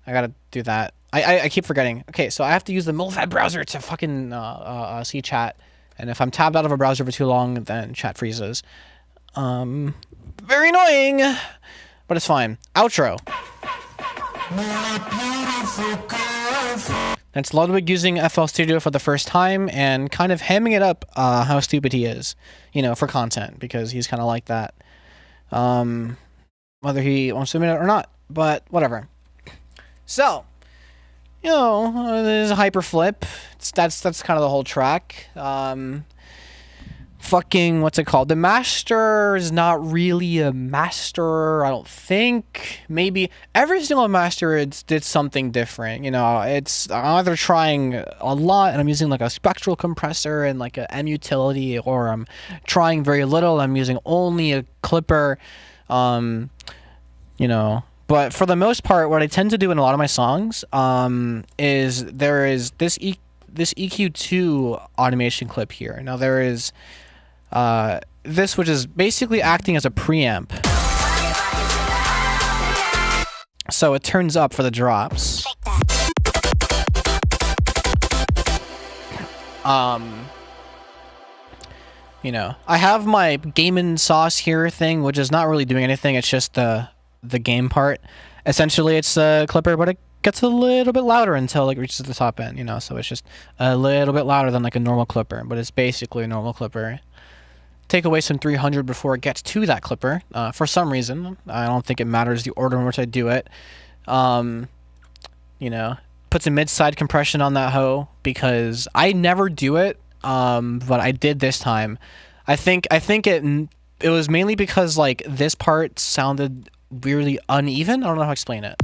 I gotta do that. I keep forgetting. Okay, so I have to use the Milvad browser to fucking see chat. And if I'm tabbed out of a browser for too long, then chat freezes. Very annoying, but it's fine. Outro. That's Ludwig using FL Studio for the first time and kind of hamming it up how stupid he is, for content, because he's kind of like that. Whether he wants to admit it or not, but whatever. So, there's a hyperflip. That's kind of the whole track. Fucking, what's it called? The master is not really a master, I don't think. Maybe every single master did something different. I'm either trying a lot and I'm using like a spectral compressor and like a M utility, or I'm trying very little and I'm using only a clipper. But for the most part, what I tend to do in a lot of my songs is there is this EQ2 automation clip here. Now there is this, which is basically acting as a preamp. So it turns up for the drops. I have my Game & Sauce here thing, which is not really doing anything. It's just the game part. Essentially, it's a clipper, but it gets a little bit louder until it reaches the top end, so it's just a little bit louder than like a normal clipper, but it's basically a normal clipper. Take away some 300 before it gets to that clipper. For some reason, I don't think it matters the order in which I do it. Put some mid-side compression on that hoe, because I never do it, but I did this time. I think it was mainly because like this part sounded weirdly uneven. I don't know how to explain it.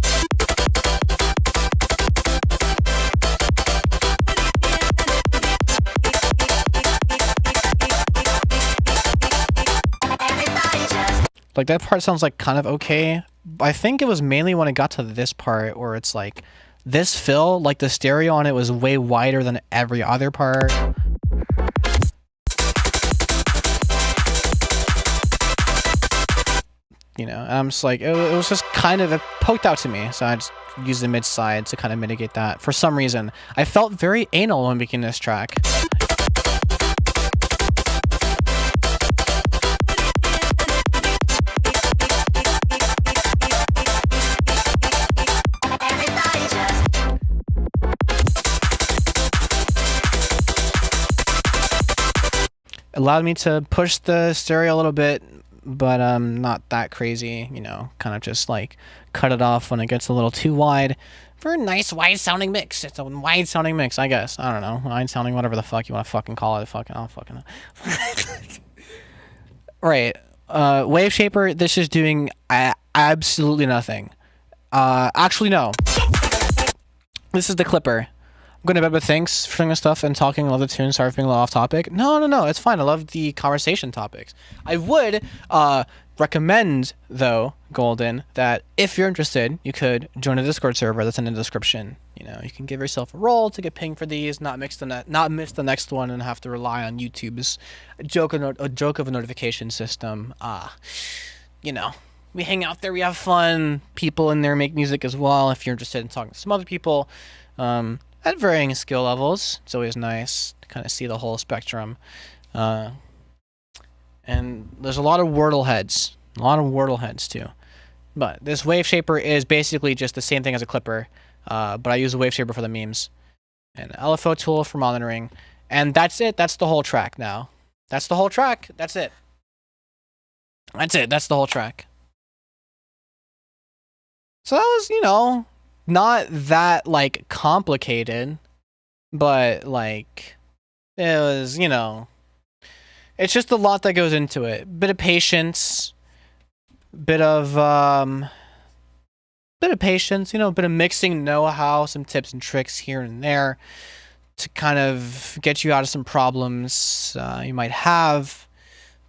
Like that part sounds like kind of okay. I think it was mainly when it got to this part where it's like this fill, like the stereo on it was way wider than every other part. And I'm just like, it was just kind of, it poked out to me. So I just used the mid side to kind of mitigate that. For some reason, I felt very anal when making this track. allowed me to push the stereo a little bit, but not that crazy, kind of just like cut it off when it gets a little too wide for a nice wide sounding mix. It's a wide sounding mix, I guess. I don't know. Wide sounding, whatever the fuck you want to fucking call it. Fucking, I don't fucking know. Right. Wave Shaper, this is doing absolutely nothing. Actually, no. This is the clipper. I'm going to bed with thanks for doing this stuff and talking other tunes. Sorry for being a little off topic. No. It's fine. I love the conversation topics. I would recommend, though, Golden, that if you're interested, you could join a Discord server that's in the description. You can give yourself a role to get pinged for these, not miss the next one, and have to rely on YouTube's joke of a notification system. We hang out there, we have fun. People in there make music as well. If you're interested in talking to some other people, at varying skill levels, it's always nice to kind of see the whole spectrum. And there's a lot of Wordle heads. Too. But this Wave Shaper is basically just the same thing as a clipper, but I use a Wave Shaper for the memes. And LFO tool for monitoring. And that's it. That's the whole track now. That's the whole track. That's it. That's the whole track. So that was, not that, like, complicated. But, like, it was, it's just a lot that goes into it. Bit of patience. Bit of patience, bit of mixing know-how, some tips and tricks here and there to kind of get you out of some problems you might have.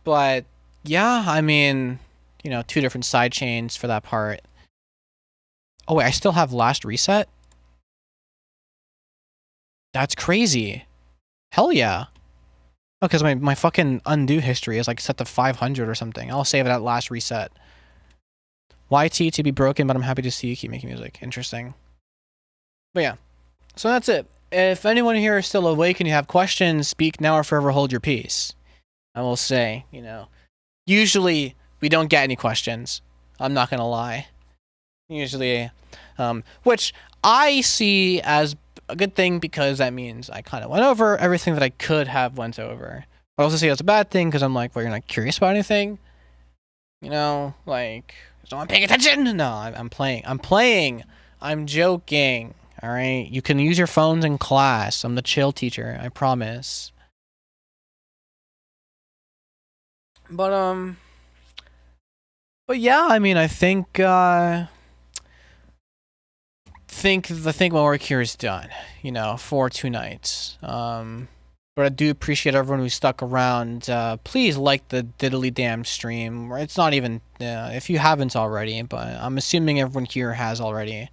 But yeah, I mean, 2 different side chains for that part. Oh wait, I still have last reset? That's crazy. Hell yeah. Oh, because my fucking undo history is like set to 500 or something. I'll save it at last reset. YT to be broken, but I'm happy to see you keep making music. Interesting. But yeah. So that's it. If anyone here is still awake and you have questions, speak now or forever hold your peace. I will say, usually we don't get any questions. I'm not going to lie. Usually, which I see as a good thing because that means I kind of went over everything that I could have went over. I also see it as a bad thing because I'm like, well, you're not curious about anything? Like, is no one paying attention? No, I'm playing. I'm joking. All right? You can use your phones in class. I'm the chill teacher. I promise. But yeah, I mean, I think my work here is done, for 2 nights. But I do appreciate everyone who stuck around. Please like the diddly damn stream. It's not even, if you haven't already, but I'm assuming everyone here has already.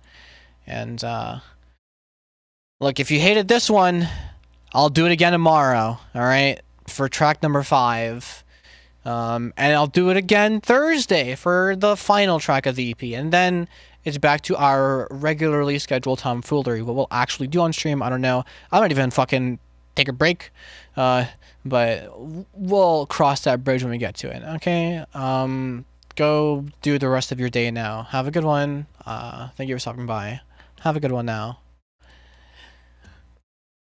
And, look, if you hated this one, I'll do it again tomorrow, alright? For track number 5. And I'll do it again Thursday for the final track of the EP. And then it's back to our regularly scheduled tomfoolery. What we'll actually do on stream, I don't know. I might even fucking take a break. But we'll cross that bridge when we get to it, okay? Go do the rest of your day now. Have a good one. Thank you for stopping by. Have a good one now.